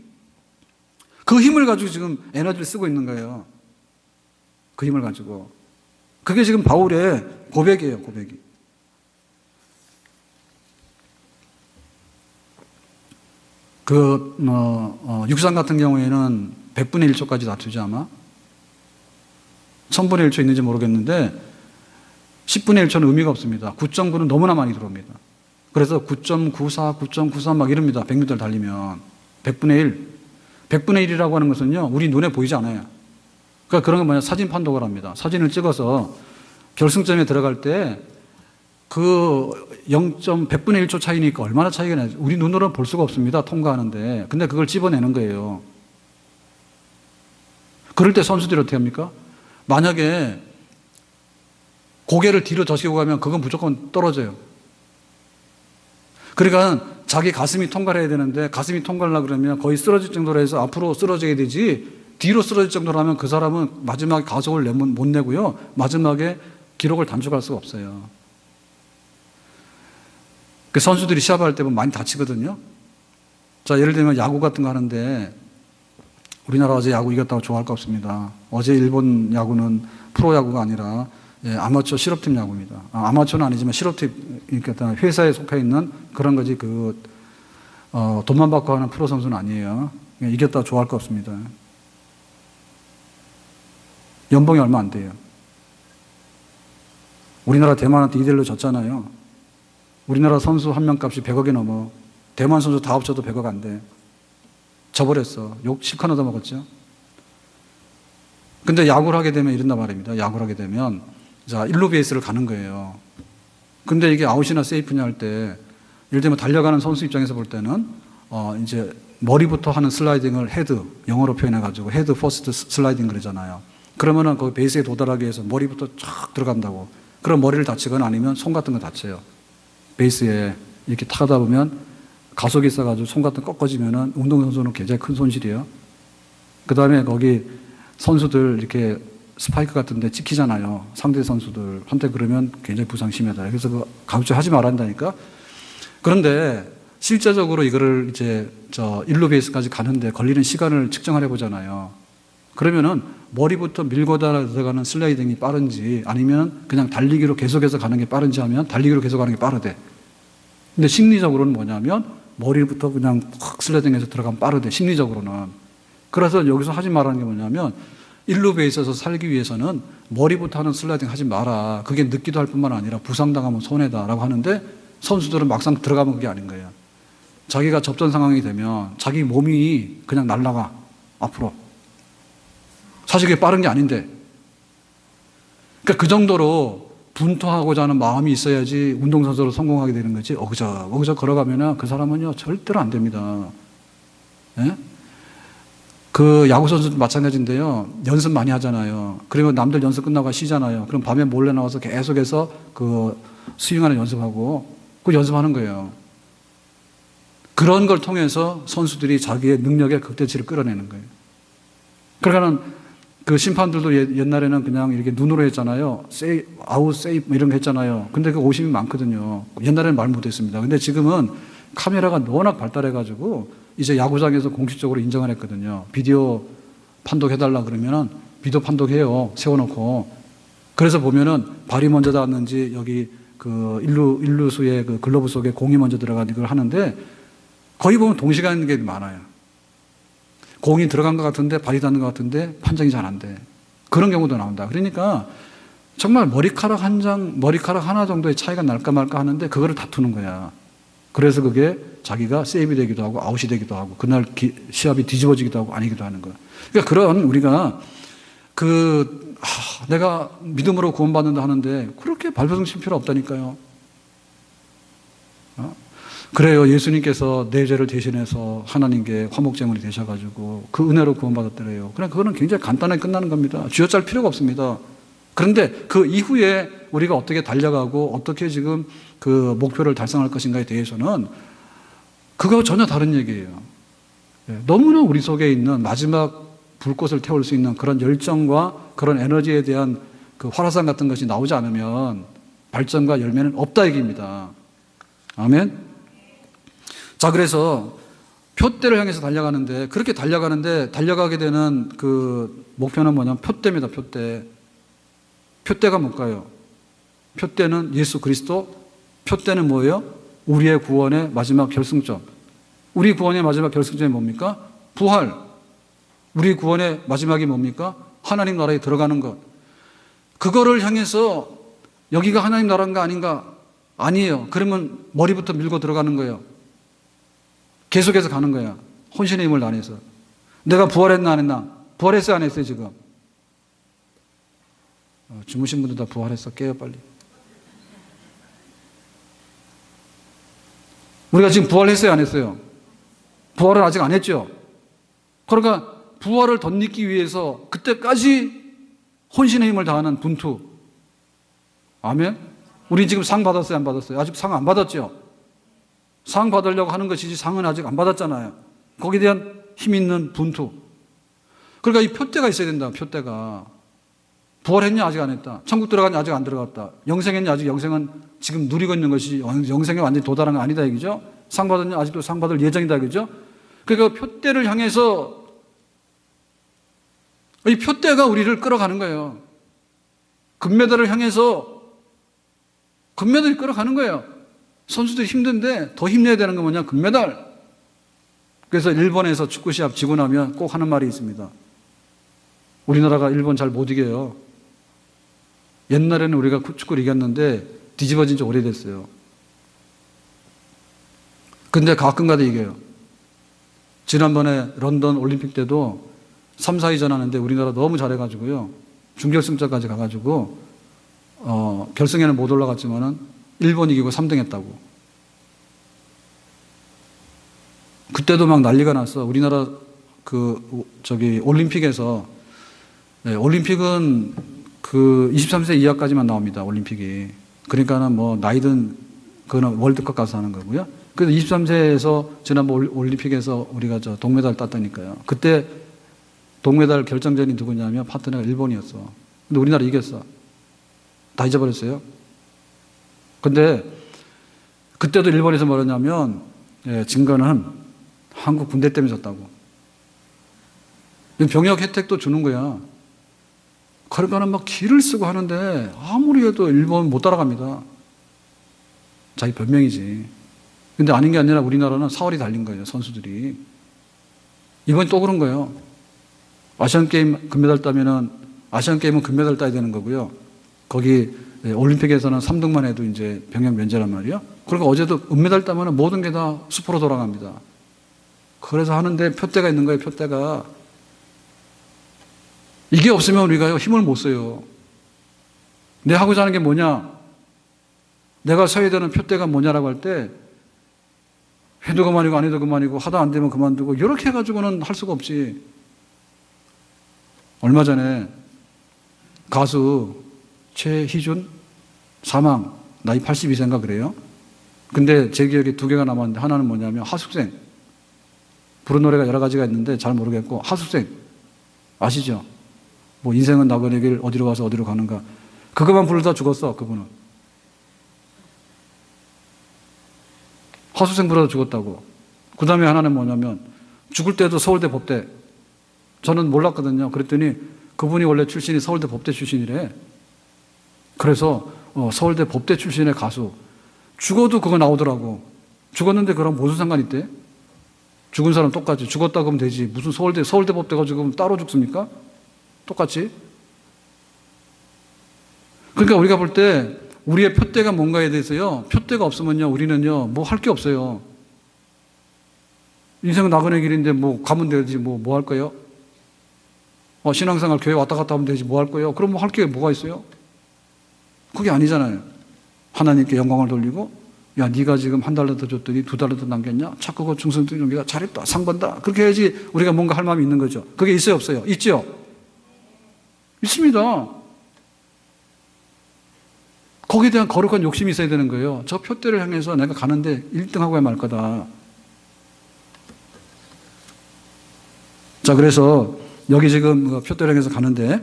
그 힘을 가지고 지금 에너지를 쓰고 있는 거예요. 그 힘을 가지고. 그게 지금 바울의 고백이에요, 고백이. 육상 같은 경우에는 100분의 1초까지 다투지 아마? 1000분의 1초 있는지 모르겠는데 10분의 1초는 의미가 없습니다. 9.9는 너무나 많이 들어옵니다. 그래서 9.94, 9.93 막 이럽니다. 100m를 달리면. 100분의 1. 100분의 1이라고 하는 것은요, 우리 눈에 보이지 않아요. 그러니까 그런 건 뭐냐, 사진 판독을 합니다. 사진을 찍어서 결승점에 들어갈 때 그 100분의 1초 차이니까 얼마나 차이가 나죠. 우리 눈으로는 볼 수가 없습니다. 통과하는데. 근데 그걸 집어내는 거예요. 그럴 때 선수들이 어떻게 합니까? 만약에 고개를 뒤로 젖히고 가면 그건 무조건 떨어져요. 그러니까 자기 가슴이 통과를 해야 되는데 가슴이 통과를 하려고 그러면 거의 쓰러질 정도로 해서 앞으로 쓰러져야 되지, 뒤로 쓰러질 정도로 하면 그 사람은 마지막에 가속을 못 내고요. 마지막에 기록을 단축할 수가 없어요. 그 선수들이 시합할 때 보면 많이 다치거든요. 자, 예를 들면 야구 같은 거 하는데 우리나라 어제 야구 이겼다고 좋아할 거 없습니다. 어제 일본 야구는 프로야구가 아니라 아마추어 실업팀 야구입니다. 아마추어는 아니지만 실업팀, 그러니까 회사에 속해 있는 그런 거지, 돈만 받고 하는 프로 선수는 아니에요. 이겼다고 좋아할 거 없습니다. 연봉이 얼마 안 돼요. 우리나라 대만한테 2대1로 졌잖아요. 우리나라 선수 한 명 값이 100억이 넘어. 대만 선수 다 합쳐도 100억 안 돼. 져버렸어. 욕 실컷 얻어먹었죠. 근데 야구를 하게 되면 이런단 말입니다. 야구를 하게 되면, 자, 1루 베이스를 가는 거예요. 근데 이게 아웃이나 세이프냐 할 때, 예를 들면 달려가는 선수 입장에서 볼 때는, 이제 머리부터 하는 슬라이딩을 헤드, 영어로 표현해가지고 헤드 퍼스트 슬라이딩 그러잖아요. 그러면은 그 베이스에 도달하기 위해서 머리부터 쫙 들어간다고. 그럼 머리를 다치거나 아니면 손 같은 거 다쳐요. 베이스에 이렇게 타다 보면 가속이 있어가지고 손 같은 거 꺾어지면은 운동선수는 굉장히 큰 손실이에요. 그 다음에 거기 선수들 이렇게 스파이크 같은 데 찍히잖아요. 상대 선수들. 한테 그러면 굉장히 부상 심하다. 그래서 그 가급적 하지 말아야 한다니까. 그런데 실제적으로 이거를 이제 1루 베이스까지 가는데 걸리는 시간을 측정을 해보잖아요. 그러면은 머리부터 밀고 들어가는 슬라이딩이 빠른지 아니면 그냥 달리기로 계속해서 가는 게 빠른지 하면 달리기로 계속 가는 게 빠르대. 근데 심리적으로는 뭐냐면 머리부터 그냥 확 슬라이딩해서 들어가면 빠르대. 심리적으로는. 그래서 여기서 하지 말라는 게 뭐냐면 1루 베이스에서 살기 위해서는 머리부터 하는 슬라이딩 하지 마라. 그게 늦기도 할 뿐만 아니라 부상당하면 손해다라고 하는데 선수들은 막상 들어가면 그게 아닌 거예요. 자기가 접전 상황이 되면 자기 몸이 그냥 날아가 앞으로. 사실 그게 빠른 게 아닌데. 그러니까 그 정도로 분투하고자 하는 마음이 있어야지 운동선수로 성공하게 되는 거지. 어그저 걸어가면 그 사람은요, 절대로 안 됩니다. 예? 그 야구선수도 마찬가지인데요. 연습 많이 하잖아요. 그리고 남들 연습 끝나고 쉬잖아요. 그럼 밤에 몰래 나와서 계속해서 그 스윙하는 연습하고 그 연습하는 거예요. 그런 걸 통해서 선수들이 자기의 능력의 극대치를 끌어내는 거예요. 그러니까는 그 심판들도 옛날에는 그냥 이렇게 눈으로 했잖아요. 아웃, 세이프 이런 거 했잖아요. 근데 그 오심이 많거든요. 옛날에는 말 못했습니다. 근데 지금은 카메라가 워낙 발달해가지고 이제 야구장에서 공식적으로 인정을 했거든요. 비디오 판독해달라 그러면은 비디오 판독해요. 세워놓고. 그래서 보면은 발이 먼저 닿았는지 여기 그 일루수의 그 글러브 속에 공이 먼저 들어간 이걸 하는데 거의 보면 동시간인 게 많아요. 공이 들어간 것 같은데 발이 닿는 것 같은데 판정이 잘 안 돼. 그런 경우도 나온다. 그러니까 정말 머리카락 하나 정도의 차이가 날까 말까 하는데 그거를 다투는 거야. 그래서 그게 자기가 세이브 되기도 하고 아웃이 되기도 하고 그날 시합이 뒤집어지기도 하고 아니기도 하는 거야. 그러니까 그런 우리가 내가 믿음으로 구원받는다 하는데 그렇게 발버둥 칠 필요 없다니까요. 그래요. 예수님께서 내 죄를 대신해서 하나님께 화목제물이 되셔가지고 그 은혜로 구원받았더래요. 그냥 그거는 굉장히 간단하게 끝나는 겁니다. 쥐어짤 필요가 없습니다. 그런데 그 이후에 우리가 어떻게 달려가고 어떻게 지금 그 목표를 달성할 것인가에 대해서는 그거 전혀 다른 얘기예요. 너무나 우리 속에 있는 마지막 불꽃을 태울 수 있는 그런 열정과 그런 에너지에 대한 그 활화산 같은 것이 나오지 않으면 발전과 열매는 없다 얘기입니다. 아멘. 자, 그래서 표대를 향해서 달려가는데 그렇게 달려가게 되는 그 목표는 뭐냐면 표대입니다. 표대가 뭘까요? 표대는 예수 그리스도. 표대는 뭐예요? 우리의 구원의 마지막 결승점. 우리 구원의 마지막 결승점이 뭡니까? 부활. 우리 구원의 마지막이 뭡니까? 하나님 나라에 들어가는 것. 그거를 향해서 여기가 하나님 나라인가 아닌가? 아니에요. 그러면 머리부터 밀고 들어가는 거예요. 계속해서 가는 거야. 혼신의 힘을 다해서. 내가 부활했나 안 했나? 부활했어요 안 했어요 지금? 주무신 분들 다 부활했어. 깨요 빨리. 우리가 지금 부활했어요 안 했어요? 부활은 아직 안 했죠? 그러니까 부활을 덧입기 위해서 그때까지 혼신의 힘을 다하는 분투. 아멘? 우리 지금 상 받았어요 안 받았어요? 아직 상 안 받았죠? 상 받으려고 하는 것이지 상은 아직 안 받았잖아요. 거기에 대한 힘 있는 분투. 그러니까 이 표대가 있어야 된다. 표대가. 부활했냐 아직 안 했다. 천국 들어갔냐 아직 안 들어갔다. 영생했냐 아직 영생은 지금 누리고 있는 것이 영생에 완전히 도달한 건 아니다 얘기죠. 상 받았냐 아직도 상 받을 예정이다 얘기죠. 그러니까 표대를 향해서 이 표대가 우리를 끌어가는 거예요. 금메달을 향해서 금메달이 끌어가는 거예요. 선수들이 힘든데 더 힘내야 되는 건 뭐냐? 금메달. 그래서 일본에서 축구 시합 지고 나면 꼭 하는 말이 있습니다. 우리나라가 일본 잘 못 이겨요. 옛날에는 우리가 축구를 이겼는데 뒤집어진 지 오래됐어요. 근데 가끔가다 이겨요. 지난번에 런던 올림픽 때도 3, 4위전 하는데 우리나라 너무 잘해가지고요. 준결승전까지 가가지고 결승에는 못 올라갔지만은 일본 이기고 3등 했다고. 그때도 막 난리가 났어. 우리나라 올림픽에서, 네, 올림픽은 그 23세 이하까지만 나옵니다. 올림픽이. 그러니까는 뭐 나이든 그거는 월드컵 가서 하는 거고요. 그래서 23세에서 지난번 올림픽에서 우리가 동메달 땄다니까요. 그때 동메달 결정전이 누구냐면 파트너가 일본이었어. 근데 우리나라 이겼어. 다 잊어버렸어요. 근데 그때도 일본에서 뭐랬냐면 증거는 한국 군대 때문에 졌다고. 병역 혜택도 주는 거야. 그러니까는 막 기를 쓰고 하는데 아무리 해도 일본 못 따라갑니다. 자기 변명이지. 근데 아닌 게 아니라 우리나라는 사활이 달린 거예요. 선수들이. 이번에 또 그런 거예요. 아시안게임 금메달 따면은 아시안게임은 금메달 따야 되는 거고요. 거기 올림픽에서는 3등만 해도 이제 병역 면제란 말이에요. 그러니까 어제도 은메달 따면 모든 게 다 수포로 돌아갑니다. 그래서 하는데 표대가 있는 거예요, 표대가. 이게 없으면 우리가 힘을 못 써요. 내 하고자 하는 게 뭐냐? 내가 서야 되는 표대가 뭐냐라고 할 때 해도 그만이고 안 해도 그만이고 하다 안 되면 그만두고 이렇게 해가지고는 할 수가 없지. 얼마 전에 가수 최희준 사망, 나이 82세인가 그래요. 근데 제 기억에 두 개가 남았는데 하나는 뭐냐면 하숙생. 부른 노래가 여러 가지가 있는데 잘 모르겠고 하숙생 아시죠? 뭐 인생은 나그네 길 어디로 가서 어디로 가는가. 그것만 부르다 죽었어. 그분은 하숙생 부르다 죽었다고. 그 다음에 하나는 뭐냐면 죽을 때도 서울대 법대. 저는 몰랐거든요. 그랬더니 그분이 원래 출신이 서울대 법대 출신이래. 그래서 서울대 법대 출신의 가수. 죽어도 그거 나오더라고. 죽었는데 그럼 무슨 상관 있대? 죽은 사람 똑같이 죽었다 그러면 되지. 무슨 서울대 법대가 지금 따로 죽습니까? 똑같이. 그러니까 우리가 볼 때 우리의 표대가 뭔가에 대해서요. 표대가 없으면요. 우리는요. 뭐 할 게 없어요. 인생은 나그네 길인데 뭐 가면 되지. 뭐 할 거예요? 신앙생활 교회 왔다 갔다 하면 되지. 뭐 할 거예요? 그럼 뭐 할 게 뭐가 있어요? 그게 아니잖아요. 하나님께 영광을 돌리고 야 네가 지금 한 달러 더 줬더니 두 달러 더 남겼냐? 자꾸 그 중성등록이가 잘했다. 상 받다. 그렇게 해야지 우리가 뭔가 할 마음이 있는 거죠. 그게 있어요? 없어요? 있죠? 있습니다. 거기에 대한 거룩한 욕심이 있어야 되는 거예요. 저 표대를 향해서 내가 가는데 1등하고야 말 거다. 자, 그래서 여기 지금 표대를 향해서 가는데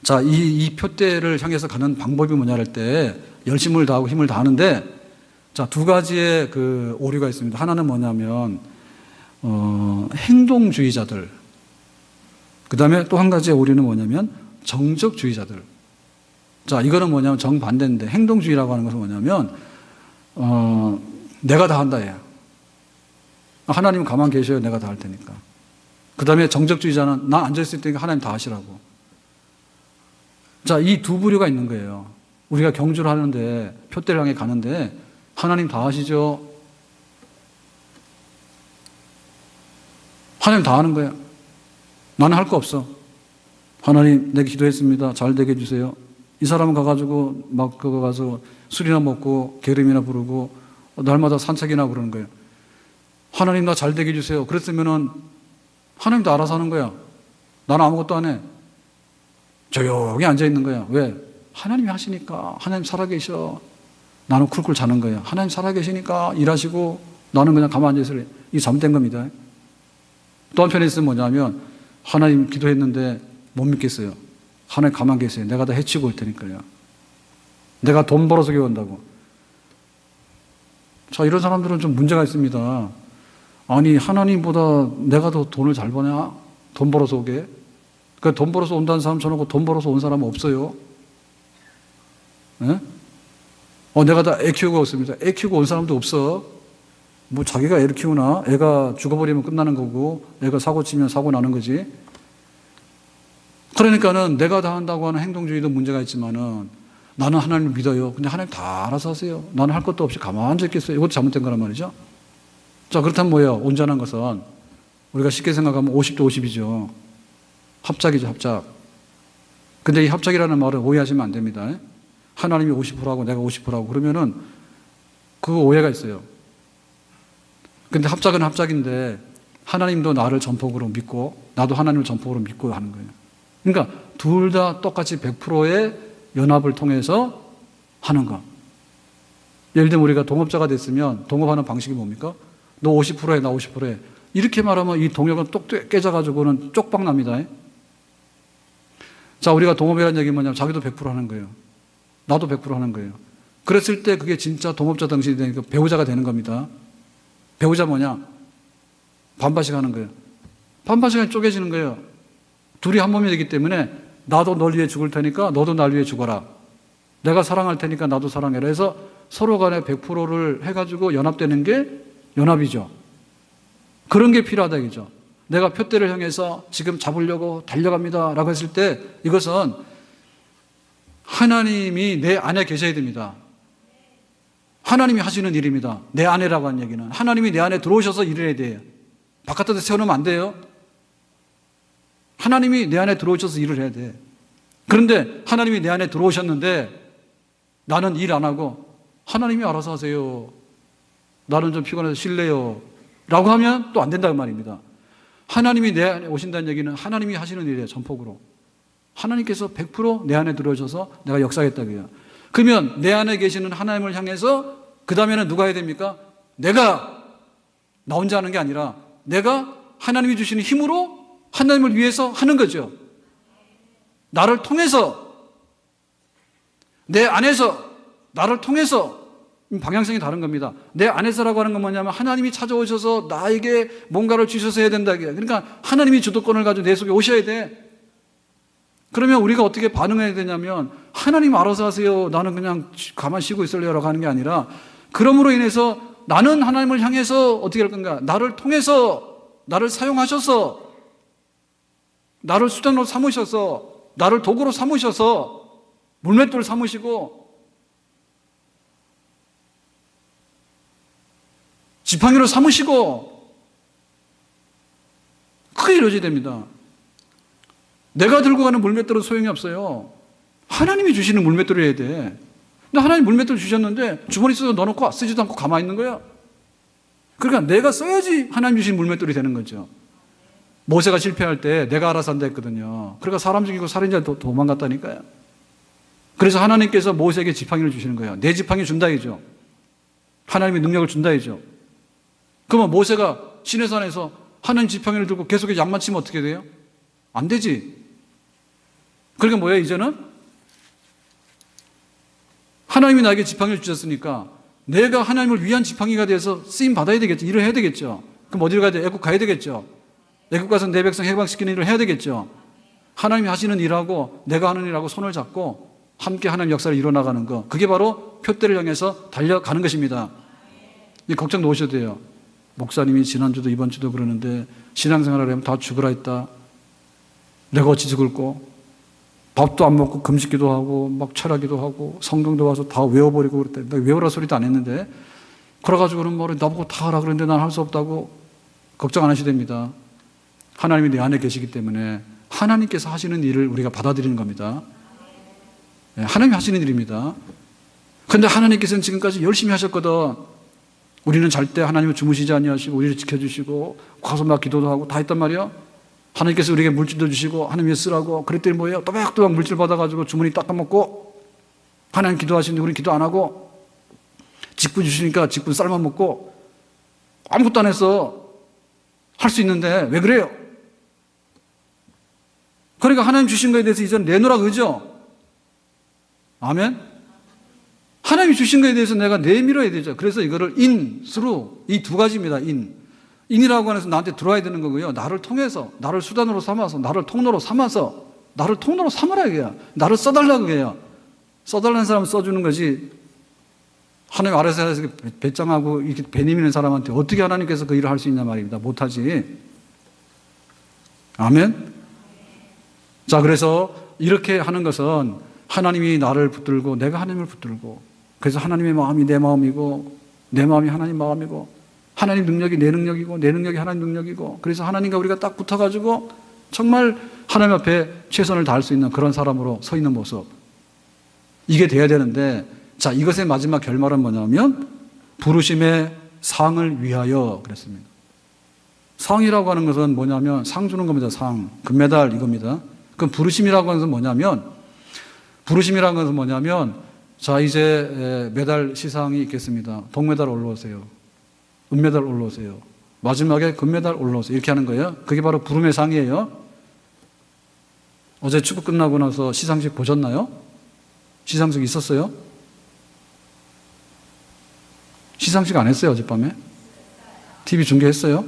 자, 이 표대를 향해서 가는 방법이 뭐냐 할 때 열심을 다하고 힘을 다하는데 자, 두 가지의 그 오류가 있습니다. 하나는 뭐냐면 행동주의자들. 그 다음에 또 한 가지의 오류는 뭐냐면 정적주의자들. 자, 이거는 뭐냐면 정반대인데 행동주의라고 하는 것은 뭐냐면 내가 다 한다 얘. 하나님 가만 계셔요. 내가 다 할 테니까. 그 다음에 정적주의자는 나 앉아있을 테니까 하나님 다 하시라고. 자, 이 두 부류가 있는 거예요. 우리가 경주를 하는데 표대를 향해 가는데 하나님 다 하시죠. 하나님 다 하는 거야. 나는 할 거 없어. 하나님 내 기도했습니다. 잘 되게 해주세요. 이 사람은 가가지고 막 그거 가서 술이나 먹고 게으름이나 부르고 날마다 산책이나 그러는 거예요. 하나님 나 잘 되게 해주세요. 그랬으면은 하나님도 알아서 하는 거야. 나는 아무것도 안 해. 조용히 앉아 있는 거야. 왜? 하나님이 하시니까. 하나님 살아계셔. 나는 쿨쿨 자는 거야. 하나님 살아계시니까 일하시고 나는 그냥 가만히 앉아 있으래. 이게 잘못된 겁니다. 또 한편에 있으면 뭐냐면 하나님 기도했는데 못 믿겠어요. 하나님 가만히 계세요. 내가 다 해치고 올 테니까요. 내가 돈 벌어서 교회온다고. 자, 이런 사람들은 좀 문제가 있습니다. 아니 하나님보다 내가 더 돈을 잘 버냐? 돈 벌어서 오게. 그러니까 돈 벌어서 온다는 사람 저는 돈 벌어서 온 사람은 없어요. 네? 내가 다 애 키우고 왔습니다. 애 키우고 온 사람도 없어. 뭐 자기가 애를 키우나? 애가 죽어버리면 끝나는 거고 애가 사고 치면 사고 나는 거지. 그러니까는 내가 다 한다고 하는 행동주의도 문제가 있지만은 나는 하나님을 믿어요. 근데 하나님 다 알아서 하세요. 나는 할 것도 없이 가만히 앉아 있겠어요. 이것도 잘못된 거란 말이죠. 자, 그렇다면 뭐예요? 온전한 것은 우리가 쉽게 생각하면 50대 50이죠. 합작이죠, 합작. 근데 이 합작이라는 말을 오해하시면 안 됩니다. 하나님이 50%하고 내가 50%하고 그러면은 그 오해가 있어요. 근데 합작은 합작인데 하나님도 나를 전폭으로 믿고 나도 하나님을 전폭으로 믿고 하는 거예요. 그러니까 둘 다 똑같이 100%의 연합을 통해서 하는 거. 예를 들면 우리가 동업자가 됐으면 동업하는 방식이 뭡니까? 너 50%해, 나 50%해. 이렇게 말하면 이 동역은 똑 깨져가지고는 쪽박 납니다. 자, 우리가 동업이라는 얘기 뭐냐면 자기도 100% 하는 거예요. 나도 100% 하는 거예요. 그랬을 때 그게 진짜 동업자 당신이 되니까 배우자가 되는 겁니다. 배우자 뭐냐? 반반씩 하는 거예요. 반반씩 쪼개지는 거예요. 둘이 한 몸이 되기 때문에 나도 널 위해 죽을 테니까 너도 날 위해 죽어라. 내가 사랑할 테니까 나도 사랑해라 해서 서로 간에 100%를 해가지고 연합되는 게 연합이죠. 그런 게 필요하다 이거죠. 내가 표대를 향해서 지금 잡으려고 달려갑니다 라고 했을 때 이것은 하나님이 내 안에 계셔야 됩니다. 하나님이 하시는 일입니다. 내 안에라고 하는 얘기는 하나님이 내 안에 들어오셔서 일을 해야 돼요. 바깥에서 세워놓으면 안 돼요. 하나님이 내 안에 들어오셔서 일을 해야 돼. 그런데 하나님이 내 안에 들어오셨는데 나는 일 안 하고 하나님이 알아서 하세요. 나는 좀 피곤해서 쉴래요. 라고 하면 또 안 된다는 말입니다. 하나님이 내 안에 오신다는 얘기는 하나님이 하시는 일이에요. 전폭으로. 하나님께서 100% 내 안에 들어오셔서 내가 역사하겠다고요. 그러면 내 안에 계시는 하나님을 향해서 그 다음에는 누가 해야 됩니까? 내가 나 혼자 하는 게 아니라 내가 하나님이 주시는 힘으로 하나님을 위해서 하는 거죠. 나를 통해서, 내 안에서, 나를 통해서. 방향성이 다른 겁니다. 내 안에서라고 하는 건 뭐냐면 하나님이 찾아오셔서 나에게 뭔가를 주셔서 해야 된다. 그러니까 하나님이 주도권을 가지고 내 속에 오셔야 돼. 그러면 우리가 어떻게 반응해야 되냐면 하나님 알아서 하세요. 나는 그냥 가만히 쉬고 있을래요 라고 하는 게 아니라 그럼으로 인해서 나는 하나님을 향해서 어떻게 할 건가? 나를 통해서, 나를 사용하셔서, 나를 수단으로 삼으셔서, 나를 도구로 삼으셔서 물맷돌 삼으시고 지팡이로 삼으시고 크게 이루어져야 됩니다. 내가 들고 가는 물맷돌은 소용이 없어요. 하나님이 주시는 물맷돌이어야 돼. 근데 하나님 물맷돌 주셨는데 주머니 써서 넣어놓고 쓰지도 않고 가만히 있는 거야. 그러니까 내가 써야지 하나님 주신 물맷돌이 되는 거죠. 모세가 실패할 때 내가 알아서 한다 했거든요. 그러니까 사람 죽이고 살인자 도망갔다니까요. 그래서 하나님께서 모세에게 지팡이를 주시는 거예요. 내 지팡이 준다 이죠. 하나님의 능력을 준다 이죠. 그러면 모세가 시내산에서 하나님 지팡이를 들고 계속 양만 치면 어떻게 돼요? 안 되지. 그러니까 뭐예요, 이제는? 하나님이 나에게 지팡이를 주셨으니까 내가 하나님을 위한 지팡이가 돼서 쓰임 받아야 되겠죠. 일을 해야 되겠죠. 그럼 어디로 가야 돼요? 애국 가야 되겠죠. 애국 가서 내 백성 해방시키는 일을 해야 되겠죠. 하나님이 하시는 일하고 내가 하는 일하고 손을 잡고 함께 하나님 역사를 이뤄나가는 거. 그게 바로 표대를 향해서 달려가는 것입니다. 걱정 놓으셔도 돼요. 목사님이 지난주도 이번주도 그러는데 신앙생활을 하면 다 죽으라 했다. 내가 어찌 죽을꼬? 밥도 안 먹고 금식기도 하고 막 철하기도 하고 성경도 와서 다 외워버리고 그랬대. 내가 외우라 소리도 안 했는데 그래가지고는 뭐 나보고 다 하라 그랬는데 난 할 수 없다고 걱정 안 하셔도 됩니다. 하나님이 내 안에 계시기 때문에 하나님께서 하시는 일을 우리가 받아들이는 겁니다. 하나님이 하시는 일입니다. 그런데 하나님께서는 지금까지 열심히 하셨거든. 우리는 잘 때 하나님은 주무시지 아니하시고 우리를 지켜주시고 가서 막 기도도 하고 다 했단 말이야. 하나님께서 우리에게 물질도 주시고 하나님 위해 쓰라고 그랬더니 뭐예요? 또박또박 물질 받아가지고 주머니 닦아먹고 하나님 기도하시는데 우리는 기도 안 하고 직분 주시니까 직분 쌀만 먹고 아무것도 안 해서 할 수 있는데 왜 그래요? 그러니까 하나님 주신 거에 대해서 이제는 내놓으라 그러죠? 아멘? 하나님이 주신 거에 대해서 내가 내밀어야 되죠. 그래서 이거를 스루 이 두 가지입니다. 인이라고 해서 나한테 들어와야 되는 거고요. 나를 통해서, 나를 수단으로 삼아서, 나를 통로로 삼아서, 나를 통로로 삼으라 이게요. 나를 써달라고 해요. 써달라는 사람은 써주는 거지. 하나님 아래서 배짱하고 이렇게 배 내미는 사람한테 어떻게 하나님께서 그 일을 할 수 있냐 말입니다. 못하지. 아멘? 자, 그래서 이렇게 하는 것은 하나님이 나를 붙들고 내가 하나님을 붙들고 그래서 하나님의 마음이 내 마음이고 내 마음이 하나님 마음이고 하나님 능력이 내 능력이고 내 능력이 하나님 능력이고 그래서 하나님과 우리가 딱 붙어가지고 정말 하나님 앞에 최선을 다할 수 있는 그런 사람으로 서 있는 모습 이게 돼야 되는데 자 이것의 마지막 결말은 뭐냐면 부르심의 상을 위하여 그랬습니다. 상이라고 하는 것은 뭐냐면 상 주는 겁니다. 상 금메달 이겁니다. 그럼 부르심이라고 하는 것은 뭐냐면 자 이제 메달 시상이 있겠습니다. 동메달 올라오세요. 은메달 올라오세요. 마지막에 금메달 올라오세요. 이렇게 하는 거예요. 그게 바로 부름의 상이에요. 어제 축구 끝나고 나서 시상식 보셨나요? 시상식 있었어요? 시상식 안 했어요 어젯밤에? TV 중계했어요?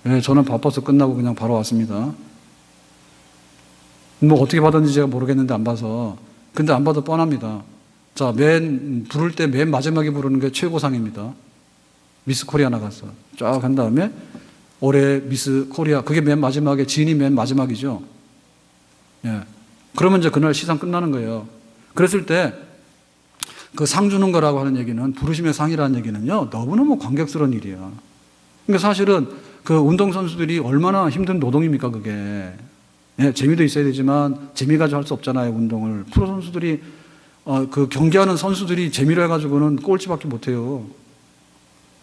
네, 저는 바빠서 끝나고 그냥 바로 왔습니다. 뭐 어떻게 받았는지 제가 모르겠는데 안 봐서. 근데 안 봐도 뻔합니다. 자, 부를 때 맨 마지막에 부르는 게 최고상입니다. 미스 코리아 나갔어. 쫙 한 다음에 올해 미스 코리아 그게 맨 마지막에 진이 맨 마지막이죠. 예. 그러면 이제 그날 시상 끝나는 거예요. 그랬을 때 그 상 주는 거라고 하는 얘기는 부르심의 상이라는 얘기는요 너무너무 감격스러운 일이야. 그러니까 사실은 그 운동선수들이 얼마나 힘든 노동입니까 그게. 예, 재미도 있어야 되지만 재미 가지고 할 수 없잖아요, 운동을. 프로 선수들이 그 경기하는 선수들이 재미로 해가지고는 꼴찌밖에 못해요.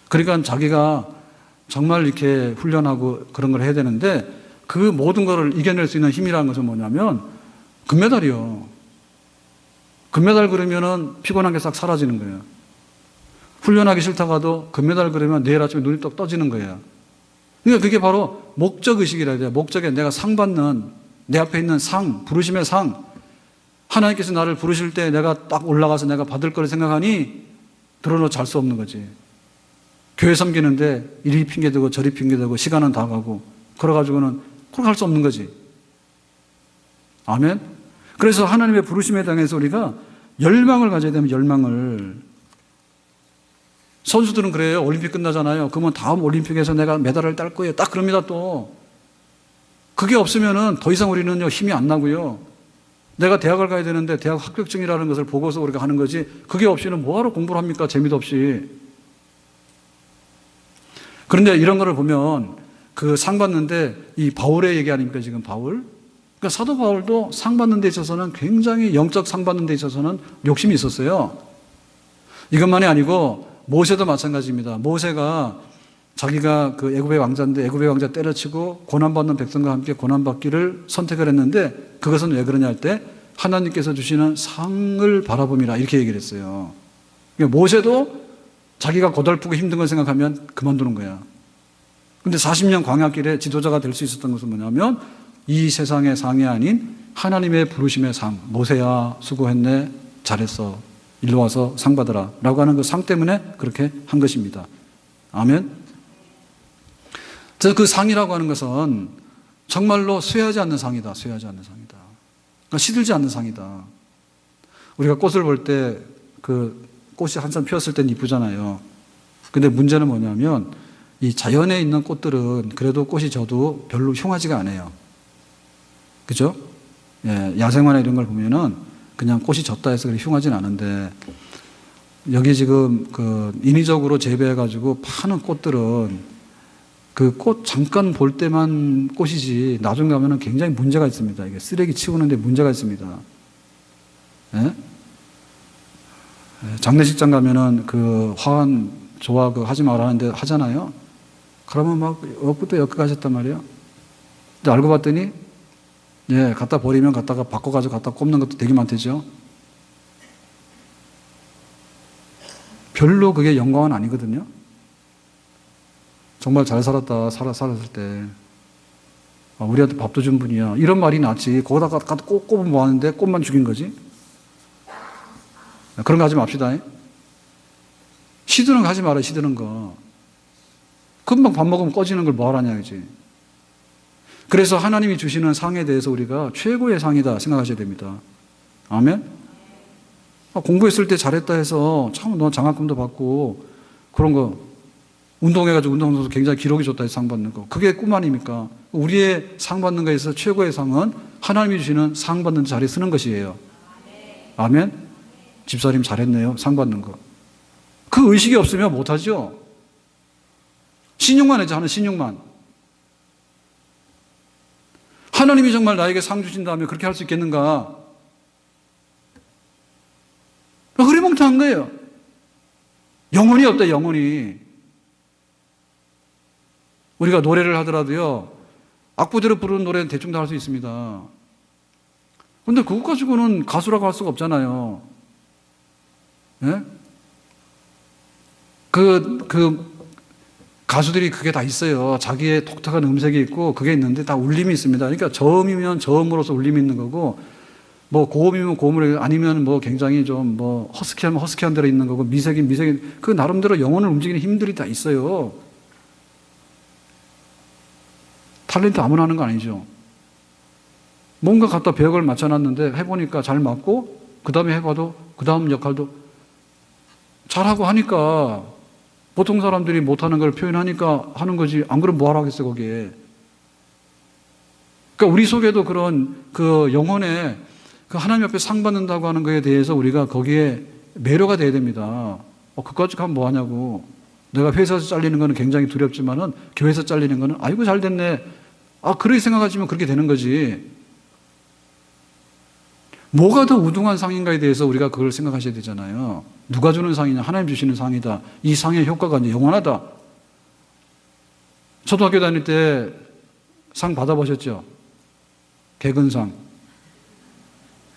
그러니까 자기가 정말 이렇게 훈련하고 그런 걸 해야 되는데 그 모든 것을 이겨낼 수 있는 힘이라는 것은 뭐냐면 금메달이요. 금메달 그러면은 피곤한 게 싹 사라지는 거예요. 훈련하기 싫다고 해도 금메달 그러면 내일 아침에 눈이 떡 떠지는 거예요. 그러니까 그게 바로 목적의식이라 해야 돼요. 목적에 내가 상 받는, 내 앞에 있는 상, 부르심의 상. 하나님께서 나를 부르실 때 내가 딱 올라가서 내가 받을 거를 생각하니 들어놓 잘 수 없는 거지. 교회 섬기는데 이리 핑계대고 저리 핑계대고 시간은 다 가고 그래가지고는 그렇게 할 수 없는 거지. 아멘? 그래서 하나님의 부르심에 당해서 우리가 열망을 가져야 되면 열망을. 선수들은 그래요. 올림픽 끝나잖아요. 그러면 다음 올림픽에서 내가 메달을 딸 거예요. 딱 그럽니다 또. 그게 없으면은 더 이상 우리는요 힘이 안 나고요. 내가 대학을 가야 되는데 대학 합격증이라는 것을 보고서 우리가 하는 거지 그게 없이는 뭐하러 공부를 합니까? 재미도 없이. 그런데 이런 거를 보면 그 상 받는데 이 바울의 얘기 아닙니까 지금 바울? 그러니까 사도 바울도 상 받는 데 있어서는 굉장히 영적 상 받는 데 있어서는 욕심이 있었어요. 이것만이 아니고 모세도 마찬가지입니다. 모세가 자기가 그 애굽의 왕자인데 애굽의 왕자 때려치고 고난받는 백성과 함께 고난받기를 선택을 했는데 그것은 왜 그러냐 할 때 하나님께서 주시는 상을 바라봄이라 이렇게 얘기를 했어요. 그러니까 모세도 자기가 고달프고 힘든 걸 생각하면 그만두는 거야. 근데 40년 광야길에 지도자가 될 수 있었던 것은 뭐냐면 이 세상의 상이 아닌 하나님의 부르심의 상. 모세야 수고했네 잘했어 일로 와서 상 받으라 라고 하는 그 상 때문에 그렇게 한 것입니다. 아멘. 그래서 그 상이라고 하는 것은 정말로 쇠하지 않는 상이다. 쇠하지 않는 상이다. 그러니까 시들지 않는 상이다. 우리가 꽃을 볼 때 그 꽃이 한참 피었을 땐 이쁘잖아요. 근데 문제는 뭐냐면 이 자연에 있는 꽃들은 그래도 꽃이 져도 별로 흉하지가 않아요. 그죠? 예, 야생화나 이런 걸 보면은 그냥 꽃이 졌다 해서 그렇게 흉하진 않은데 여기 지금 그 인위적으로 재배해가지고 파는 꽃들은 그 꽃 잠깐 볼 때만 꽃이지 나중에 가면은 굉장히 문제가 있습니다. 이게 쓰레기 치우는데 문제가 있습니다. 예? 장례식장 가면은 그 화환 조화 그 하지 말라 하는데 하잖아요. 그러면 막 여기부터 여기까지 했단 말이에요. 근데 알고 봤더니 예, 갖다 버리면 갖다가 바꿔가지고 갖다 꼽는 것도 되게 많대죠. 별로 그게 영광은 아니거든요. 정말 잘 살았다, 살았을 때. 아, 우리한테 밥도 준 분이야. 이런 말이 낫지. 거기다가 갖다 꼽으면 뭐 하는데 꽃만 죽인 거지? 그런 거 하지 맙시다. 시드는 거 하지 말아요, 시드는 거. 금방 밥 먹으면 꺼지는 걸 뭐 하라냐, 이지. 그래서 하나님이 주시는 상에 대해서 우리가 최고의 상이다 생각하셔야 됩니다. 아멘? 공부했을 때 잘했다 해서 참 너 장학금도 받고 그런 거 운동해가지고 운동선수 굉장히 기록이 좋다 해서 상 받는 거. 그게 꿈 아닙니까? 우리의 상 받는 거에 있어서 최고의 상은 하나님이 주시는 상 받는 자리에 쓰는 것이에요. 아멘? 집사님 잘했네요. 상 받는 거. 그 의식이 없으면 못하죠. 신용만 하죠. 하는 신용만. 하나님이 정말 나에게 상 주신다면 그렇게 할 수 있겠는가? 흐리멍텅한 거예요. 영혼이 없다, 영혼이. 우리가 노래를 하더라도요, 악보대로 부르는 노래는 대충 다 할 수 있습니다. 그런데 그것 가지고는 가수라고 할 수가 없잖아요. 예? 가수들이 그게 다 있어요. 자기의 독특한 음색이 있고 그게 있는데 다 울림이 있습니다. 그러니까 저음이면 저음으로서 울림이 있는 거고 뭐 고음이면 고음으로 아니면 뭐 굉장히 좀 뭐 허스키하면 허스키한 대로 있는 거고 미색이 그 나름대로 영혼을 움직이는 힘들이 다 있어요. 탤런트 아무나 하는 거 아니죠. 뭔가 갖다 배역을 맞춰놨는데 해보니까 잘 맞고 그 다음에 해봐도 그 다음 역할도 잘하고 하니까 보통 사람들이 못하는 걸 표현하니까 하는 거지. 안 그러면 뭐하러 하겠어요, 거기에. 그러니까 우리 속에도 그런 그 영혼의 그 하나님 앞에 상 받는다고 하는 거에 대해서 우리가 거기에 매료가 돼야 됩니다. 그까짓 하면 뭐 하냐고. 내가 회사에서 잘리는 거는 굉장히 두렵지만은 교회에서 잘리는 거는 아이고 잘 됐네. 그렇게 생각하시면 그렇게 되는 거지. 뭐가 더 우등한 상인가에 대해서 우리가 그걸 생각하셔야 되잖아요. 누가 주는 상이냐? 하나님 주시는 상이다. 이 상의 효과가 이제 영원하다. 초등학교 다닐 때 상 받아보셨죠? 개근상.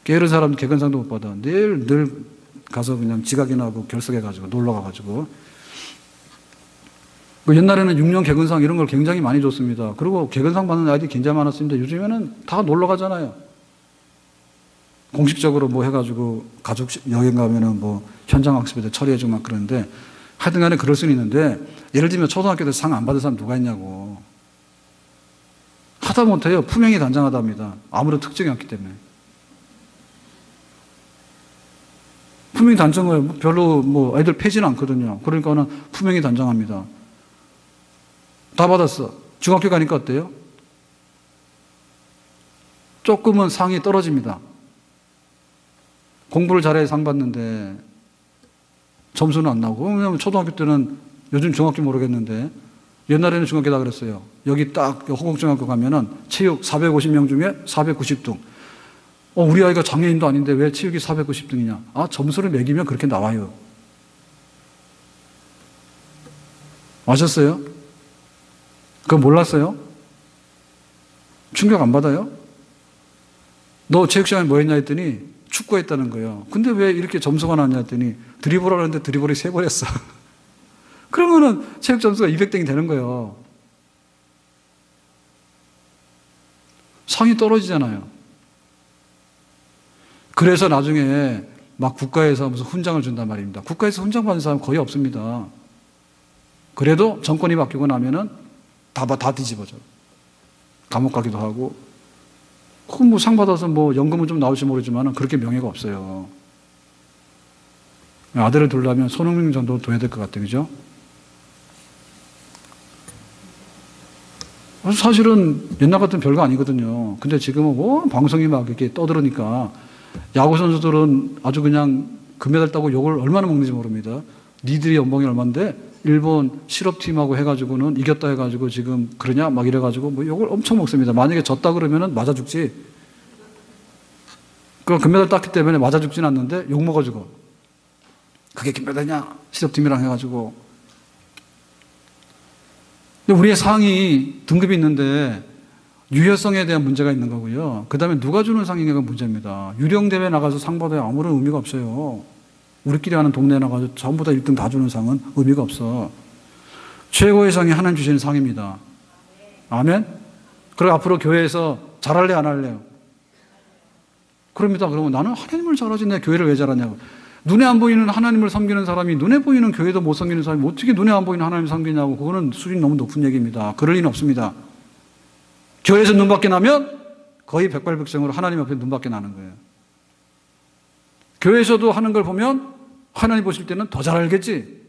게으른 사람은 개근상도 못 받아. 늘 가서 그냥 지각이나 하고 결석해가지고 놀러 가가지고. 옛날에는 6년 개근상 이런 걸 굉장히 많이 줬습니다. 그리고 개근상 받는 아이들이 굉장히 많았습니다. 요즘에는 다 놀러 가잖아요. 공식적으로 뭐 해가지고 가족 여행 가면은 뭐 현장 학습에도 처리해주고 막 그러는데 하여튼 간에 그럴 수는 있는데 예를 들면 초등학교 때 상 안 받은 사람 누가 있냐고. 하다 못해요. 품행이 단정하답니다. 아무런 특징이 없기 때문에. 품행이 단정을 별로 뭐 애들 패지는 않거든요. 그러니까는 품행이 단정합니다. 다 받았어. 중학교 가니까 어때요? 조금은 상이 떨어집니다. 공부를 잘해 상 받는데 점수는 안 나오고. 왜냐면 초등학교 때는 요즘 중학교 모르겠는데 옛날에는 중학교다 그랬어요. 여기 딱 호국중학교 가면은 체육 450명 중에 490등. 우리 아이가 장애인도 아닌데 왜 체육이 490등이냐? 아, 점수를 매기면 그렇게 나와요. 아셨어요? 그거 몰랐어요? 충격 안 받아요? 너 체육 시간에 뭐 했냐 했더니 축구했다는 거예요. 근데 왜 이렇게 점수가 나왔냐 했더니 드리블 하는데 드리블이 세 번 했어. 그러면은 체육 점수가 200등이 되는 거예요. 상이 떨어지잖아요. 그래서 나중에 막 국가에서 무슨 훈장을 준단 말입니다. 국가에서 훈장 받는 사람 거의 없습니다. 그래도 정권이 바뀌고 나면은 다 뒤집어져. 감옥 가기도 하고. 그럼 뭐 상 받아서 뭐 연금은 좀 나올지 모르지만 그렇게 명예가 없어요. 아들을 두려면 손흥민 정도 둬야 될 것 같아, 그죠? 사실은 옛날 같은 별거 아니거든요. 근데 지금은 뭐 방송이 막 이렇게 떠들으니까 야구 선수들은 아주 그냥 금메달 따고 욕을 얼마나 먹는지 모릅니다. 니들이 연봉이 얼마인데 일본 실업팀하고 해가지고는 이겼다 해가지고 지금 그러냐 막 이래가지고 뭐 욕을 엄청 먹습니다. 만약에 졌다 그러면은 맞아 죽지. 그 금메달 땄기 때문에 맞아 죽진 않는데 욕 먹어주고. 그게 금메달이냐 실업팀이랑 해가지고. 근데 우리의 상이 등급이 있는데 유효성에 대한 문제가 있는 거고요. 그 다음에 누가 주는 상이냐가 문제입니다. 유령대회 나가서 상 받아야 아무런 의미가 없어요. 우리끼리 하는 동네에 나가서 전부 다 1등 다 주는 상은 의미가 없어. 최고의 상이 하나님 주시는 상입니다. 아멘? 그리고 앞으로 교회에서 잘할래 안 할래요? 그럽니다. 그러면 나는 하나님을 잘하지 내 교회를 왜 잘하냐고. 눈에 안 보이는 하나님을 섬기는 사람이 눈에 보이는 교회도 못 섬기는 사람이 어떻게 눈에 안 보이는 하나님을 섬기냐고. 그거는 수준이 너무 높은 얘기입니다. 그럴 리는 없습니다. 교회에서 눈밖에 나면 거의 백발백중으로 하나님 앞에 눈밖에 나는 거예요. 교회에서도 하는 걸 보면 하나님 보실 때는 더 잘 알겠지.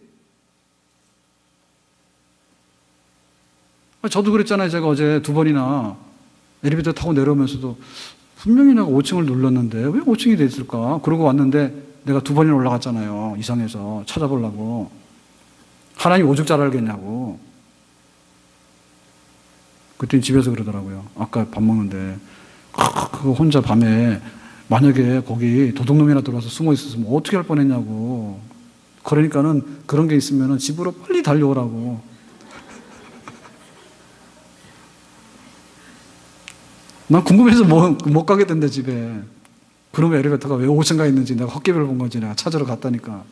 저도 그랬잖아요. 제가 어제 2번이나 엘리베이터 타고 내려오면서도 분명히 내가 5층을 눌렀는데 왜 5층이 됐을까? 그러고 왔는데 내가 2번이나 올라갔잖아요. 이상해서 찾아보려고. 하나님 오죽 잘 알겠냐고. 그때 집에서 그러더라고요. 아까 밥 먹는데 그거 혼자 밤에 만약에 거기 도둑놈이나 들어와서 숨어 있었으면 어떻게 할 뻔했냐고. 그러니까는 그런 게 있으면 집으로 빨리 달려오라고. 난 궁금해서 못 가게 된대 집에. 그러면 엘리베이터가 왜 5층 가 있는지 내가 헛개비를 본 건지 내가 찾으러 갔다니까.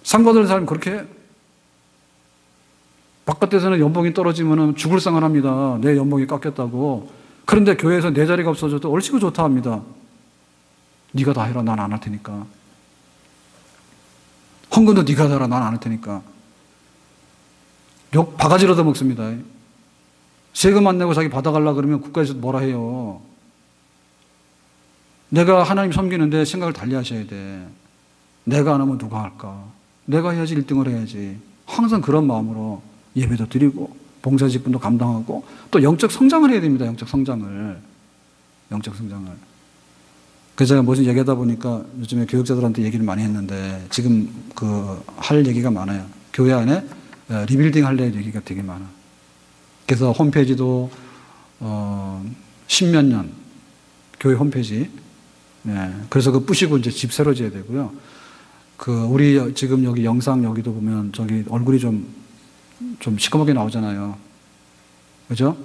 상 받는 사람이 그렇게 바깥에서는 연봉이 떨어지면 죽을 상을 합니다. 내 연봉이 깎였다고. 그런데 교회에서 내 자리가 없어져도 얼씨구 좋다 합니다. 네가 다 해라. 난 안 할 테니까. 헌금도 네가 다 해라. 난 안 할 테니까. 욕 바가지로 더 먹습니다. 세금 안 내고 자기 받아가려고 그러면 국가에서 뭐라 해요. 내가 하나님 섬기는데 생각을 달리 하셔야 돼. 내가 안 하면 누가 할까? 내가 해야지 1등을 해야지. 항상 그런 마음으로 예배도 드리고 봉사 직분도 감당하고 또 영적 성장을 해야 됩니다. 영적 성장을. 그래서 제가 무슨 얘기하다 보니까 요즘에 교육자들한테 얘기를 많이 했는데 지금 할 얘기가 많아요. 교회 안에 리빌딩 할 얘기가 되게 많아. 그래서 홈페이지도 10몇 년 교회 홈페이지 예. 그래서 그 부시고 이제 집 새로 지어야 되고요. 우리 지금 여기 영상 여기도 보면 저기 얼굴이 좀 시커멓게 나오잖아요. 그죠?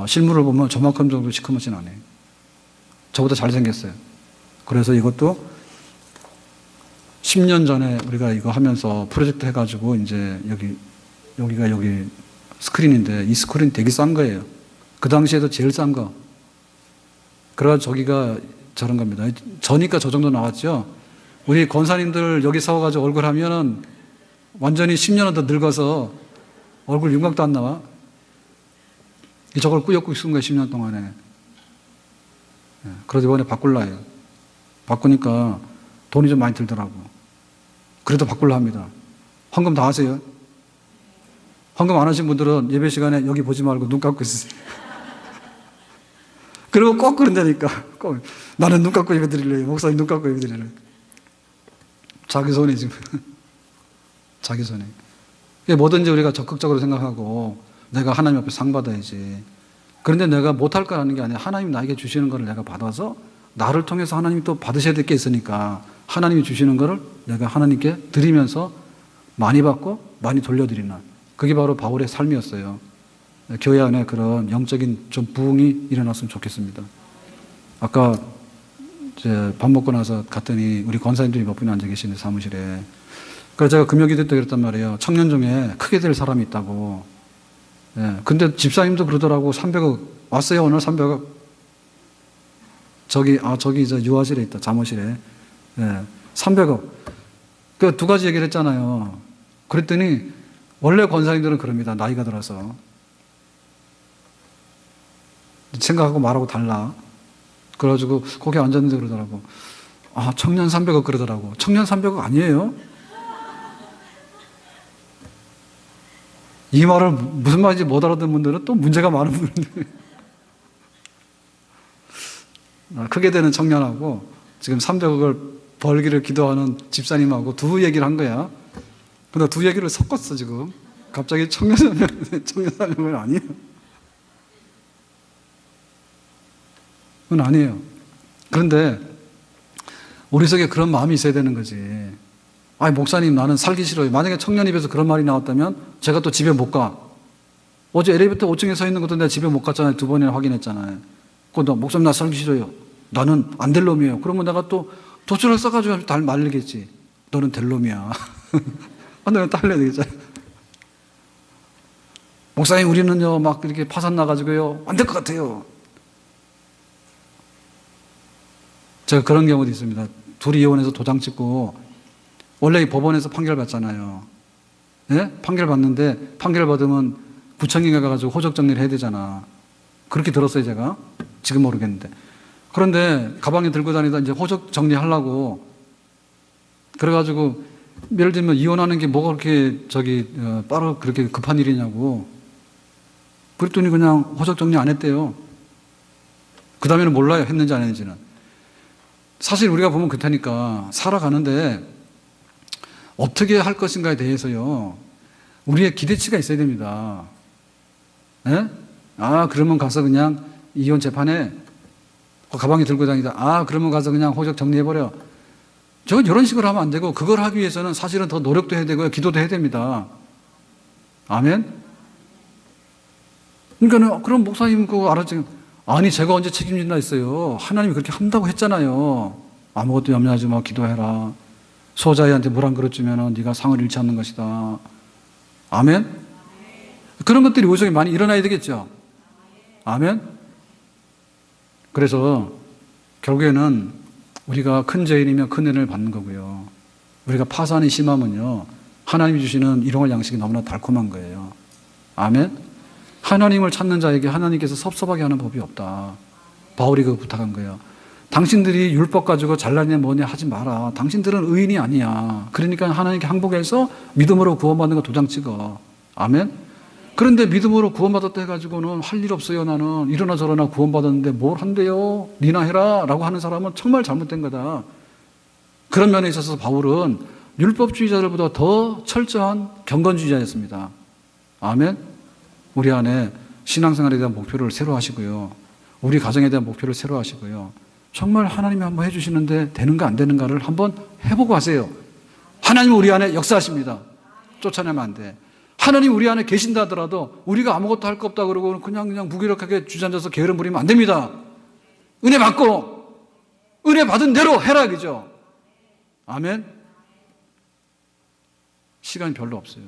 실물을 보면 저만큼 정도 시커멓진 않아요. 저보다 잘생겼어요. 그래서 이것도 10년 전에 우리가 이거 하면서 프로젝트 해가지고 이제 여기가 여기 스크린인데 이 스크린 되게 싼 거예요. 그 당시에도 제일 싼 거. 그래가지고 저기가 저런 겁니다. 저니까 저 정도 나왔죠. 우리 권사님들 여기 서가지고 얼굴 하면은 완전히 10년은 더 늙어서 얼굴 윤곽도 안 나와. 저걸 꾸역꾸역 쓴 거예요, 10년 동안에. 그래서 이번에 바꿀라 해요. 바꾸니까 돈이 좀 많이 들더라고. 그래도 바꿀라 합니다. 헌금 다 하세요. 헌금 안 하신 분들은 예배 시간에 여기 보지 말고 눈 감고 있으세요. 그리고 꼭 그런다니까. 꼭. 나는 눈 감고 예배 드리래요. 목사님 눈 감고 예배 드리래요. 자기 손에 지금. 자기 손에. 뭐든지 우리가 적극적으로 생각하고 내가 하나님 앞에 상 받아야지. 그런데 내가 못할 거라는 게 아니라 하나님 나에게 주시는 거를 내가 받아서 나를 통해서 하나님이 또 받으셔야 될 게 있으니까 하나님이 주시는 거를 내가 하나님께 드리면서 많이 받고 많이 돌려드리는 그게 바로 바울의 삶이었어요. 교회 안에 그런 영적인 좀 부흥이 일어났으면 좋겠습니다. 아까 이제 밥 먹고 나서 갔더니 우리 권사님들이 몇 분이 앉아 계시는데 사무실에. 그래서 제가 금요기도 때 그랬단 말이에요. 청년 중에 크게 될 사람이 있다고. 예. 근데 집사님도 그러더라고. 300억 왔어요 오늘 300억. 저기 저 유아실에 있다. 잠옷실에. 예. 300억. 그 두 가지 얘기를 했잖아요. 그랬더니 원래 권사님들은 그럽니다. 나이가 들어서. 생각하고 말하고 달라. 그래가지고 거기 앉았는데 그러더라고. 청년 300억 그러더라고. 청년 300억 아니에요? 이 말을 무슨 말인지 못 알아듣는 분들은 또 문제가 많은 분들. 크게 되는 청년하고 지금 300억을 벌기를 기도하는 집사님하고 두 얘기를 한 거야. 근데 두 얘기를 섞었어 지금. 갑자기 청년 300은 아니에요. 그건 아니에요. 그런데 우리 속에 그런 마음이 있어야 되는 거지. 목사님 나는 살기 싫어요. 만약에 청년 입에서 그런 말이 나왔다면 제가 또 집에 못 가. 어제 엘리베이터 5층에 서 있는 것도 내가 집에 못 갔잖아요. 2번이나 확인했잖아요. 목사님 나 살기 싫어요. 나는 안 될 놈이에요. 그러면 내가 또 도출을 써가지고 달 말리겠지. 너는 될 놈이야. 너는 딸려야 되겠잖아. 목사님 우리는요 막 이렇게 파산 나가지고요 안 될 것 같아요. 제가 그런 경우도 있습니다. 둘이 이혼해서 도장 찍고 원래 이 법원에서 판결 받잖아요. 예? 판결 받는데 판결 받으면 구청에 가가지고 호적 정리를 해야 되잖아. 그렇게 들었어요 제가. 지금 모르겠는데. 그런데 가방에 들고 다니다 이제 호적 정리하려고 그래가지고 예를 들면 이혼하는 게 뭐가 그렇게 빠르 그렇게 급한 일이냐고. 그랬더니 그냥 호적 정리 안 했대요. 그 다음에는 몰라요 했는지 안 했는지는. 사실 우리가 보면 그렇다니까 살아가는데 어떻게 할 것인가에 대해서요 우리의 기대치가 있어야 됩니다. 예? 그러면 가서 그냥 이혼 재판에 가방에 들고 다니다. 그러면 가서 그냥 호적 정리해버려. 저건 이런 식으로 하면 안 되고 그걸 하기 위해서는 사실은 더 노력도 해야 되고요. 기도도 해야 됩니다. 아멘? 그러니까 그럼 목사님 그거 알았지? 아니 제가 언제 책임진다 했어요. 하나님이 그렇게 한다고 했잖아요. 아무것도 염려하지 마. 기도해라. 소자애한테 물 한 그릇 주면 네가 상을 잃지 않는 것이다. 아멘? 그런 것들이 우리 속에 많이 일어나야 되겠죠. 아멘? 그래서 결국에는 우리가 큰 죄인이면 큰 은혜를 받는 거고요. 우리가 파산이 심하면요 하나님이 주시는 일용할 양식이 너무나 달콤한 거예요. 아멘? 하나님을 찾는 자에게 하나님께서 섭섭하게 하는 법이 없다. 바울이 그거 부탁한 거예요. 당신들이 율법 가지고 잘나냐 뭐냐 하지 마라. 당신들은 의인이 아니야. 그러니까 하나님께 항복해서 믿음으로 구원받는 거 도장 찍어. 아멘? 그런데 믿음으로 구원받았다 해가지고는 할 일 없어요. 나는 이러나 저러나 구원받았는데 뭘 한대요. 니나 해라 라고 하는 사람은 정말 잘못된 거다. 그런 면에 있어서 바울은 율법주의자들보다 더 철저한 경건주의자였습니다. 아멘? 우리 안에 신앙생활에 대한 목표를 새로 하시고요. 우리 가정에 대한 목표를 새로 하시고요. 정말 하나님이 한번 해주시는데 되는가 안 되는가를 한번 해보고 하세요. 하나님은 우리 안에 역사하십니다. 쫓아내면 안 돼. 하나님 우리 안에 계신다 하더라도 우리가 아무것도 할 거 없다 그러고 그냥 무기력하게 주저앉아서 게으름 부리면 안 됩니다. 은혜 받고 은혜 받은 대로 해라 그죠? 아멘. 시간이 별로 없어요.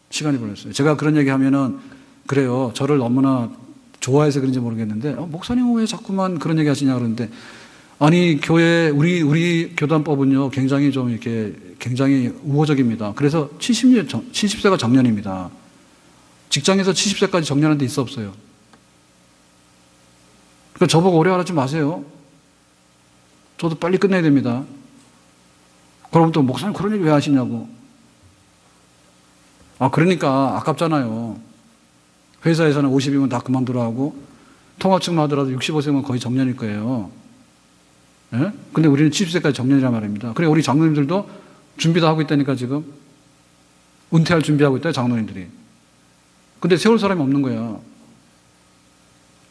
시간이 별로 없어요. 제가 그런 얘기 하면은 그래요. 저를 너무나 좋아해서 그런지 모르겠는데 목사님은 왜 자꾸만 그런 얘기 하시냐 그러는데 아니 교회 우리 교단법은요 굉장히 좀 이렇게 굉장히 우호적입니다. 그래서 70세가 정년입니다. 직장에서 70세까지 정년한 데 있어 없어요. 그러니까 저보고 오래 하지 마세요. 저도 빨리 끝내야 됩니다. 그럼 또 목사님 그런 얘기 왜 하시냐고. 그러니까 아깝잖아요. 회사에서는 50이면 다 그만두라 하고 통화증만 하더라도 65세면 거의 정년일 거예요. 예? 근데 우리는 70세까지 정년이란 말입니다. 그래 우리 장로님들도 준비도 하고 있다니까 지금. 은퇴할 준비하고 있다 장로님들이. 근데 세울 사람이 없는 거야.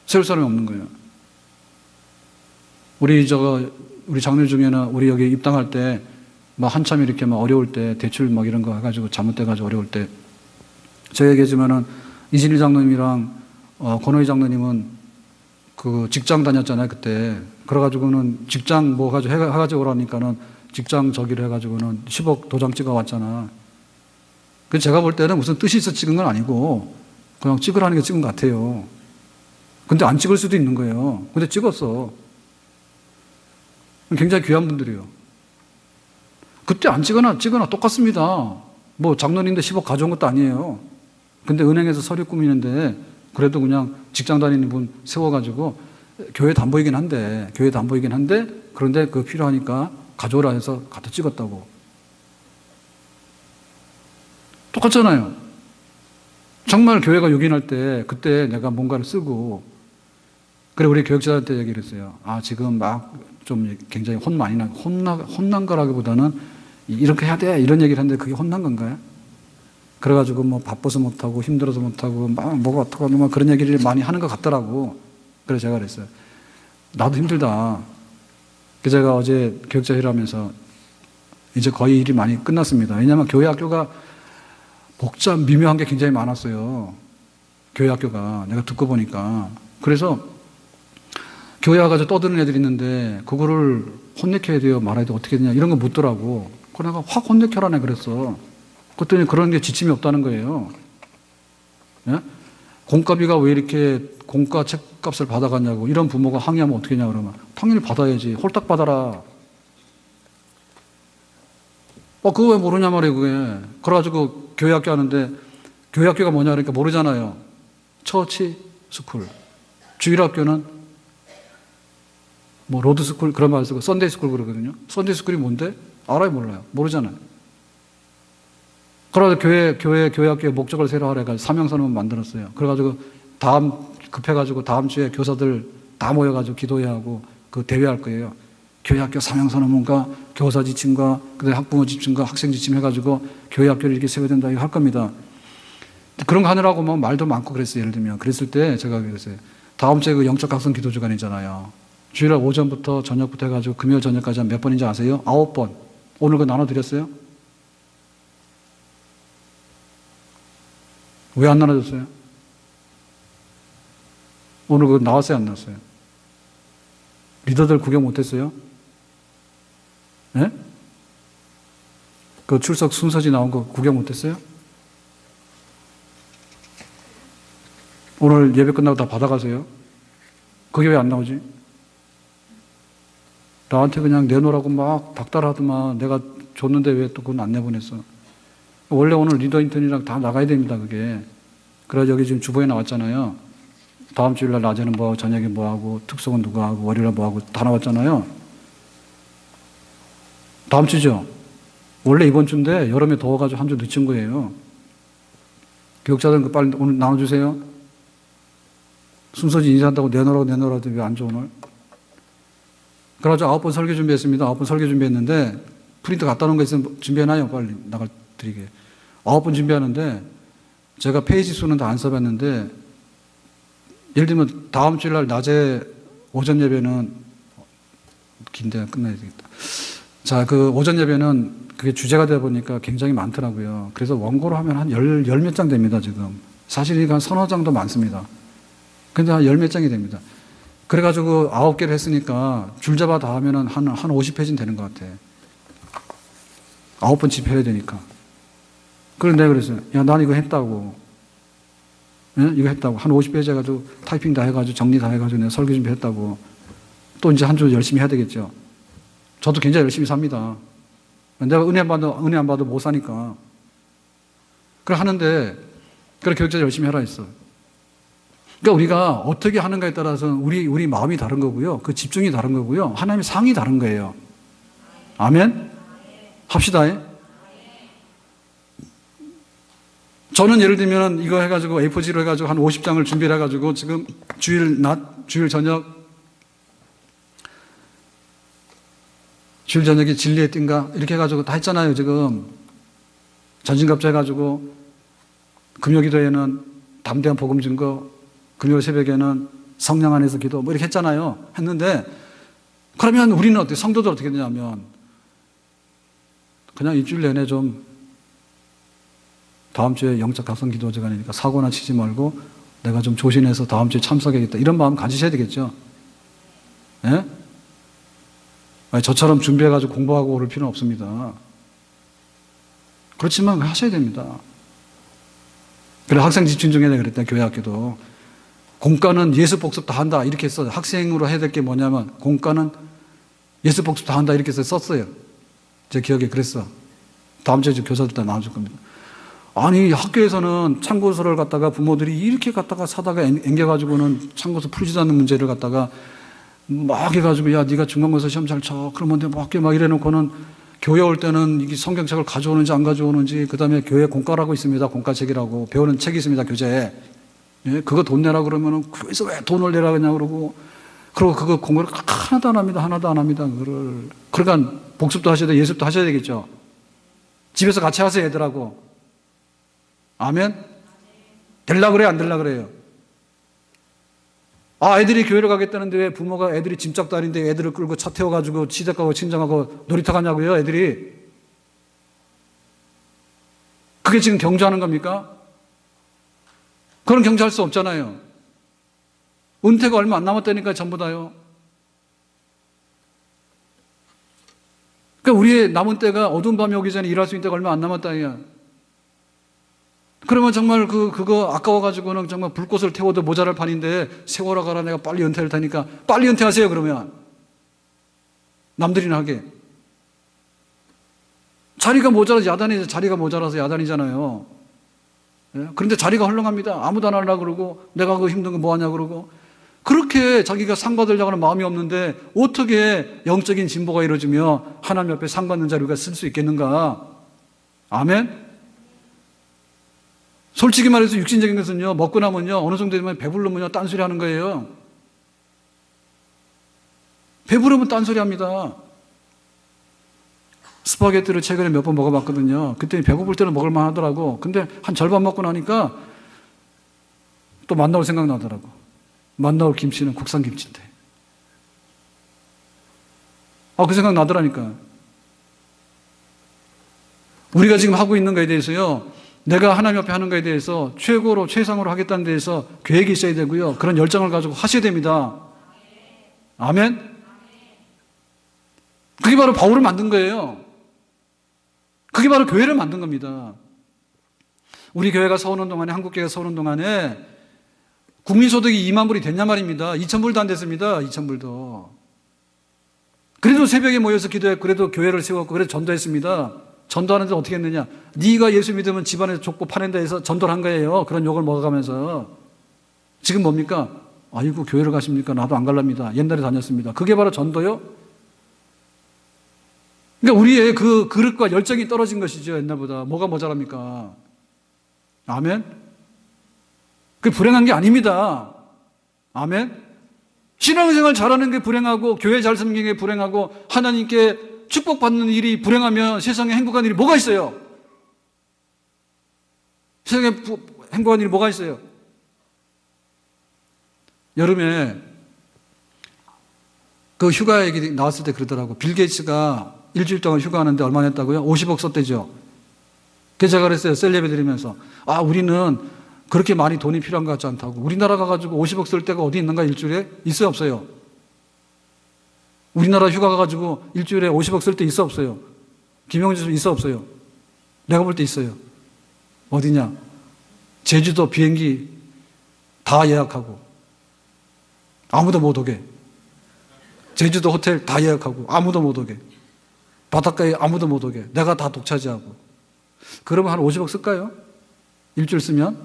세울 사람이 없는 거예요. 우리 장로 중에는 우리 여기 입당할 때 막 한참 이렇게 막 어려울 때 대출 막 이런 거 해가지고 잘못돼가지고 어려울 때 저희 계시면은 이진일 장로님이랑 권호희 장로님은 그 직장 다녔잖아요 그때. 그래가지고는 직장 뭐 해가지고 오라니까는 직장 저기를 해가지고는 10억 도장 찍어 왔잖아. 그래서 제가 볼 때는 무슨 뜻이 있어 찍은 건 아니고 그냥 찍으라는 게 찍은 것 같아요. 근데 안 찍을 수도 있는 거예요. 근데 찍었어. 굉장히 귀한 분들이에요. 그때 안 찍거나 똑같습니다. 뭐 장로님인데 10억 가져온 것도 아니에요. 근데 은행에서 서류 꾸미는데 그래도 그냥 직장 다니는 분 세워가지고 교회 담보이긴 한데 그런데 그거 필요하니까 가져오라 해서 갖다 찍었다고. 똑같잖아요. 정말 교회가 요긴할 때 그때 내가 뭔가를 쓰고 그래 우리 교육자한테 얘기를 했어요. 지금 막 좀 굉장히 혼난 거라기보다는 이렇게 해야 돼 이런 얘기를 하는데 그게 혼난 건가요? 그래가지고 뭐 바빠서 못하고 힘들어서 못하고 막 뭐가 어떡하고 막 그런 얘기를 많이 하는 것 같더라고. 그래서 제가 그랬어요. 나도 힘들다. 그래서 제가 어제 교육자 회의하면서 이제 거의 일이 많이 끝났습니다. 왜냐하면 교회 학교가 미묘한 게 굉장히 많았어요. 교회 학교가 내가 듣고 보니까. 그래서 교회 와가지고 떠드는 애들이 있는데 그거를 혼내켜야 돼요 말아야 돼요 어떻게 되냐 이런 거 묻더라고. 그래서 내가 확 혼내켜라네 그랬어. 그랬더니 그런 게 지침이 없다는 거예요. 예? 공과비가 왜 이렇게 공과 책값을 받아갔냐고. 이런 부모가 항의하면 어떻게 하냐 그러면 당연히 받아야지. 홀딱 받아라. 그거 왜 모르냐 말이에요 그게. 그래가지고 교회 학교 하는데 교회 학교가 뭐냐 그러니까 모르잖아요. 처치 스쿨. 주일 학교는 뭐 로드스쿨 그런 말 쓰고 썬데이 스쿨 그러거든요. 썬데이 스쿨이 뭔데? 알아요 몰라요? 모르잖아요. 그래서 교회 학교의 목적을 새로 하래가 사명선언을 만들었어요. 그래가지고 급해가지고 다음 주에 교사들 다 모여가지고 기도해야 하고 그 대회할 거예요. 교회 학교 사명선언문과 교사 지침과 그다음에 학부모 지침과 학생 지침 해가지고 교회 학교를 이렇게 세워야 된다 이거 할 겁니다. 그런 거 하느라고 뭐 말도 많고 그랬어요. 예를 들면 그랬을 때 제가 그랬어요. 다음 주에 그 영적 각성 기도 주간이잖아요. 주일날 오전부터 저녁부터 해가지고 금요일 저녁까지 한 몇 번인지 아세요? 9번. 오늘 그거 나눠드렸어요? 왜 안 나눠줬어요? 오늘 그거 나왔어요? 안 나왔어요? 리더들 구경 못했어요? 네? 그 출석 순서지 나온 거 구경 못했어요? 오늘 예배 끝나고 다 받아가세요? 그게 왜 안 나오지? 나한테 그냥 내놓으라고 막 닥달하더만 내가 줬는데 왜 또 그건 안 내보냈어? 원래 오늘 리더 인턴이랑 다 나가야 됩니다, 그게. 그래서 여기 지금 주보에 나왔잖아요. 다음 주일날 낮에는 뭐하고 저녁에 뭐하고 특성은 누가 하고 월요일날 뭐하고 다 나왔잖아요. 다음 주죠? 원래 이번 주인데 여름에 더워가지고 한 주 늦춘 거예요. 교육자들은 빨리 오늘 나눠주세요. 순서지 인사한다고 내놓으라고 왜 안 줘 오늘? 그래가지고 9번 설교 준비했습니다. 9번 설교 준비했는데 프린트 갖다 놓은 거 있으면 준비해놔요. 빨리 나갈 드리게. 9번 준비하는데 제가 페이지 수는 다 안 써봤는데 예를 들면 다음 주일날 낮에 오전 예배는 긴데 끝나야 되겠다. 자, 그 오전 예배는 그게 주제가 되다 보니까 굉장히 많더라고요. 그래서 원고로 하면 한 열 몇 장 됩니다, 지금. 사실 이게 한 서너 장도 많습니다. 근데 한 열 몇 장이 됩니다. 그래가지고 9개를 했으니까 줄잡아 다 하면은 한 50페이지는 되는 것 같아. 9번 집회해야 되니까. 그래서 내가 그랬어요. 야, 난 이거 했다고. 예? 이거 했다고. 한 50페이지 해가지고 타이핑 다 해가지고 정리 다 해가지고 내가 설교 준비했다고. 또 이제 한 주 열심히 해야 되겠죠. 저도 굉장히 열심히 삽니다. 내가 은혜 안 받아도 못 사니까. 그래 하는데, 그래 교육자 열심히 하라 했어. 그러니까 우리가 어떻게 하는가에 따라서 우리 마음이 다른 거고요. 그 집중이 다른 거고요. 하나님의 상이 다른 거예요. 아멘? 합시다. 저는 예를 들면 이거 해가지고 A4지로 해가지고 한 50장을 준비를 해가지고 지금 주일 낮, 주일 저녁에 진리의 띵가 이렇게 해가지고 다 했잖아요. 지금 전신갑주 해가지고 금요기도에는 담대한 복음 증거, 금요 새벽에는 성령 안에서 기도 뭐 이렇게 했잖아요. 했는데 그러면 우리는 어떻게 성도들 어떻게 되냐면 그냥 일주일 내내 좀 다음 주에 영적 각성 기도 시간이니까 사고나 치지 말고 내가 좀 조심해서 다음 주에 참석해야겠다. 이런 마음 가지셔야 되겠죠. 예? 아니, 저처럼 준비해가지고 공부하고 오를 필요는 없습니다. 그렇지만 하셔야 됩니다. 그래 학생 집중중에 내가 그랬다. 교회 학교도. 공과는 예수 복습 다 한다. 이렇게 했어요. 학생으로 해야 될 게 뭐냐면 공과는 예수 복습 다 한다. 이렇게 해서 썼어요. 제 기억에 그랬어. 다음 주에 교사들 다 나와줄 겁니다. 아니 학교에서는 참고서를 갖다가 부모들이 이렇게 갖다가 사다가 앵겨가지고는 참고서 풀지도 않는 문제를 갖다가 막 해가지고 야 네가 중간고사 시험 잘 쳐. 그러면 막 이래놓고는 교회 올 때는 이게 성경책을 가져오는지 안 가져오는지 그 다음에 교회 공과라고 있습니다. 공과책이라고 배우는 책이 있습니다. 교재에. 예? 그거 돈 내라 그러면은 교회에서 왜 돈을 내라 그냐 그러고 그리고 그거 공부를 하나도 안 합니다. 하나도 안 합니다. 그거를. 그러니까 복습도 하셔야 돼. 예습도 하셔야 되겠죠. 집에서 같이 하세요. 애들하고. 아멘? 될라 그래요? 안 될라 그래요? 아, 애들이 교회를 가겠다는데 왜 부모가 애들이 짐짝도 아닌데 애들을 끌고 차 태워가지고 시댁 가고 친정하고 놀이터 가냐고요, 애들이? 그게 지금 경주하는 겁니까? 그런 경주할 수 없잖아요. 은퇴가 얼마 안 남았다니까, 전부 다요. 그러니까 우리의 남은 때가 어두운 밤이 오기 전에 일할 수 있는 때가 얼마 안 남았다니야. 그러면 정말 그거 아까워가지고는 정말 불꽃을 태워도 모자랄 판인데 세월아 가라 내가 빨리 은퇴할 테니까 빨리 은퇴하세요 그러면. 남들이나 하게. 자리가 모자라서 자리가 모자라서 야단이잖아요. 예? 그런데 자리가 헐렁합니다. 아무도 안 하려고 그러고 내가 그거 힘든 거 뭐 하냐고 그러고 그렇게 자기가 상 받으려고 하는 마음이 없는데 어떻게 영적인 진보가 이루어지며 하나님 앞에 상 받는 자리가 쓸 수 있겠는가. 아멘? 솔직히 말해서 육신적인 것은요, 먹고 나면요, 어느 정도 되면 배부르면요, 딴소리 하는 거예요. 배부르면 딴소리 합니다. 스파게티를 최근에 몇 번 먹어봤거든요. 그때 배고플 때는 먹을만 하더라고. 근데 한 절반 먹고 나니까 또 만나올 생각 나더라고. 만나올 김치는 국산 김치인데. 그 생각 나더라니까. 우리가 지금 하고 있는 거에 대해서요, 내가 하나님 앞에 하는 거에 대해서 최고로 최상으로 하겠다는 데에서 계획이 있어야 되고요. 그런 열정을 가지고 하셔야 됩니다. 아멘? 그게 바로 바울을 만든 거예요. 그게 바로 교회를 만든 겁니다. 우리 교회가 서오는 동안에, 한국교회가 서오는 동안에 국민소득이 2만 불이 됐냐 말입니다. 2,000불도 안 됐습니다. 2,000불도. 그래도 새벽에 모여서 기도했고 그래도 교회를 세웠고 그래도 전도했습니다. 전도하는데 어떻게 했느냐? 네가 예수 믿으면 집안에서 족보 파낸다 해서 전도를 한 거예요. 그런 욕을 먹어가면서. 지금 뭡니까? 아이고 교회를 가십니까? 나도 안 갈랍니다. 옛날에 다녔습니다. 그게 바로 전도요? 그러니까 우리의 그 그릇과 열정이 떨어진 것이죠. 옛날보다. 뭐가 모자랍니까? 아멘? 그게 불행한 게 아닙니다. 아멘? 신앙생활 잘하는 게 불행하고 교회 잘 섬기는 게 불행하고 하나님께 축복받는 일이 불행하면 세상에 행복한 일이 뭐가 있어요? 세상에 행복한 일이 뭐가 있어요? 여름에 그 휴가 얘기 나왔을 때 그러더라고. 빌 게이츠가 일주일 동안 휴가하는데 얼마 냈다고요? 50억 썼대죠. 그래서 제가 그랬어요. 셀레브 드리면서. 우리는 그렇게 많이 돈이 필요한 것 같지 않다고. 우리나라 가가지고 50억 쓸 데가 어디 있는가 일주일에? 있어요, 없어요? 우리나라 휴가 가가지고 일주일에 50억 쓸 때 있어, 없어요? 김영주 있어, 없어요? 내가 볼 때 있어요. 어디냐? 제주도 비행기 다 예약하고 아무도 못 오게. 제주도 호텔 다 예약하고 아무도 못 오게. 바닷가에 아무도 못 오게. 내가 다 독차지하고. 그러면 한 50억 쓸까요? 일주일 쓰면?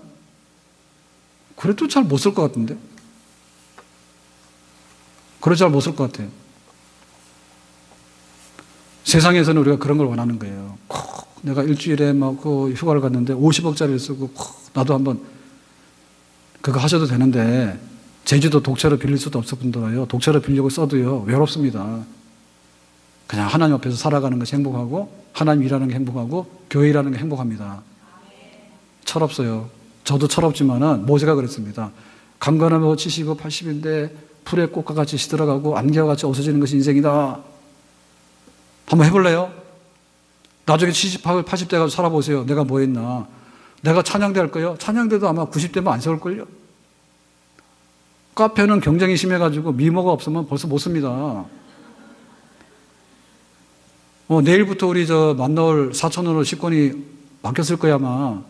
그래도 잘 못 쓸 것 같은데? 그래도 잘 못 쓸 것 같아요. 세상에서는 우리가 그런 걸 원하는 거예요. 내가 일주일에 막 그 휴가를 갔는데 50억짜리를 쓰고 나도 한번 그거 하셔도 되는데 제주도 독채로 빌릴 수도 없을 뿐더러요. 독채로 빌려고 써도요. 외롭습니다. 그냥 하나님 앞에서 살아가는 것이 행복하고 하나님 일하는 게 행복하고 교회 일하는 게 행복합니다. 철없어요. 저도 철없지만은 모세가 그랬습니다. 강건하며 70, 80인데 풀에 꽃과 같이 시들어가고 안개와 같이 없어지는 것이 인생이다. 한번 해볼래요? 나중에 70, 80대 가서 살아보세요. 내가 뭐 했나? 내가 찬양대 할 거예요? 찬양대도 아마 90대면 안 세울걸요? 카페는 경쟁이 심해가지고 미모가 없으면 벌써 못 씁니다. 내일부터 우리 만나올 4,000원으로 식권이 바뀌었을 거야, 아마.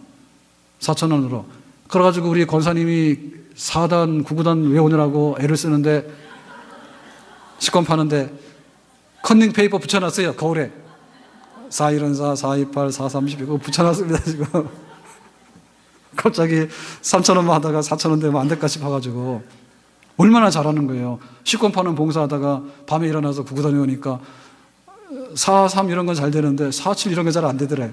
4,000원으로. 그래가지고 우리 권사님이 4단, 9구단 외우느라고 애를 쓰는데, 식권 파는데, 컨닝 페이퍼 붙여놨어요, 거울에. 414, 428, 430, 이거 붙여놨습니다, 지금. 갑자기 3,000원만 하다가 4,000원 되면 안 될까 싶어가지고. 얼마나 잘하는 거예요. 식권 파는 봉사하다가 밤에 일어나서 9구단 외우니까 4.3 이런 건 잘 되는데 4.7 이런 게 잘 안 되더래.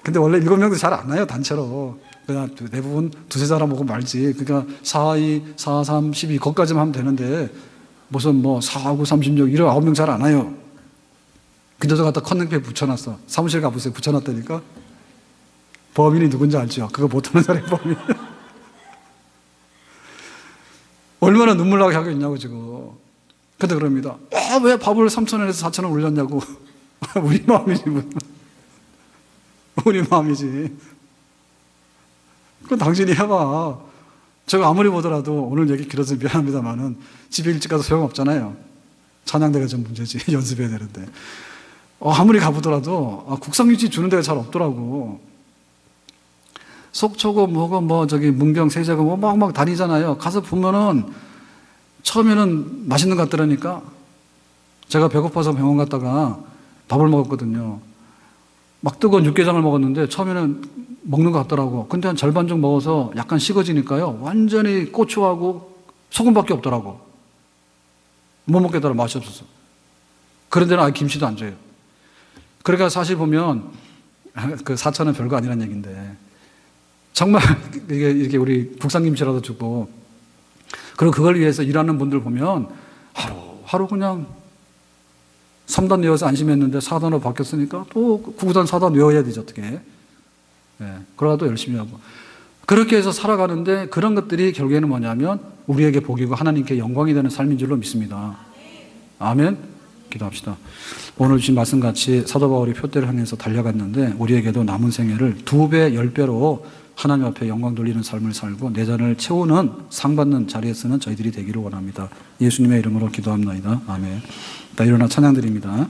근데 원래 7명도 잘 안 나요, 단체로. 그냥 대부분 두세 사람 오고 말지. 그러니까 4.2, 4.3, 12, 거기까지만 하면 되는데 무슨 4.9, 36 이런 9명 잘 안 와요. 근데 저 갖다 컨닝페이 붙여놨어. 사무실 가보세요. 붙여놨다니까. 범인이 누군지 알죠? 그거 못하는 사람이 범인. 얼마나 눈물 나게 하겠냐고 지금. 근데 그럽니다. 왜 밥을 3,000원에서 4,000원 올렸냐고. 우리 마음이지. 우리 마음이지. 그건 당신이 해봐. 제가 아무리 보더라도 오늘 얘기 길어서 미안합니다만은 집에 일찍 가서 소용없잖아요. 찬양대가 좀 문제지. 연습해야 되는데. 아무리 가보더라도 국상유지 주는 데가 잘 없더라고. 속초고 뭐고 문경 세자고 막 다니잖아요. 가서 보면은 처음에는 맛있는 것 같더라니까. 제가 배고파서 병원 갔다가 밥을 먹었거든요. 막 뜨거운 육개장을 먹었는데 처음에는 먹는 것 같더라고. 근데 한 절반 정도 먹어서 약간 식어지니까요. 완전히 고추하고 소금밖에 없더라고. 못 먹겠더라. 맛이 없어서. 그런 데는 아예 김치도 안 줘요. 그러니까 사실 보면 그 4,000원 별거 아니란 얘기인데 정말 이게 우리 국산김치라도 주고 그리고 그걸 위해서 일하는 분들 보면 하루 그냥 3단 외워서 안심했는데 4단으로 바뀌었으니까 또 9단 4단 외워야 되죠, 어떻게. 그러다 또 열심히 하고. 그렇게 해서 살아가는데 그런 것들이 결국에는 뭐냐면 우리에게 복이고 하나님께 영광이 되는 삶인 줄로 믿습니다. 아멘. 기도합시다. 오늘 주신 말씀같이 사도 바울이 표대를 향해서 달려갔는데 우리에게도 남은 생애를 2배, 10배로 하나님 앞에 영광 돌리는 삶을 살고 내 잔을 채우는 상 받는 자리에 서는 저희들이 되기를 원합니다. 예수님의 이름으로 기도합니다. 아멘. 일어나 찬양 드립니다.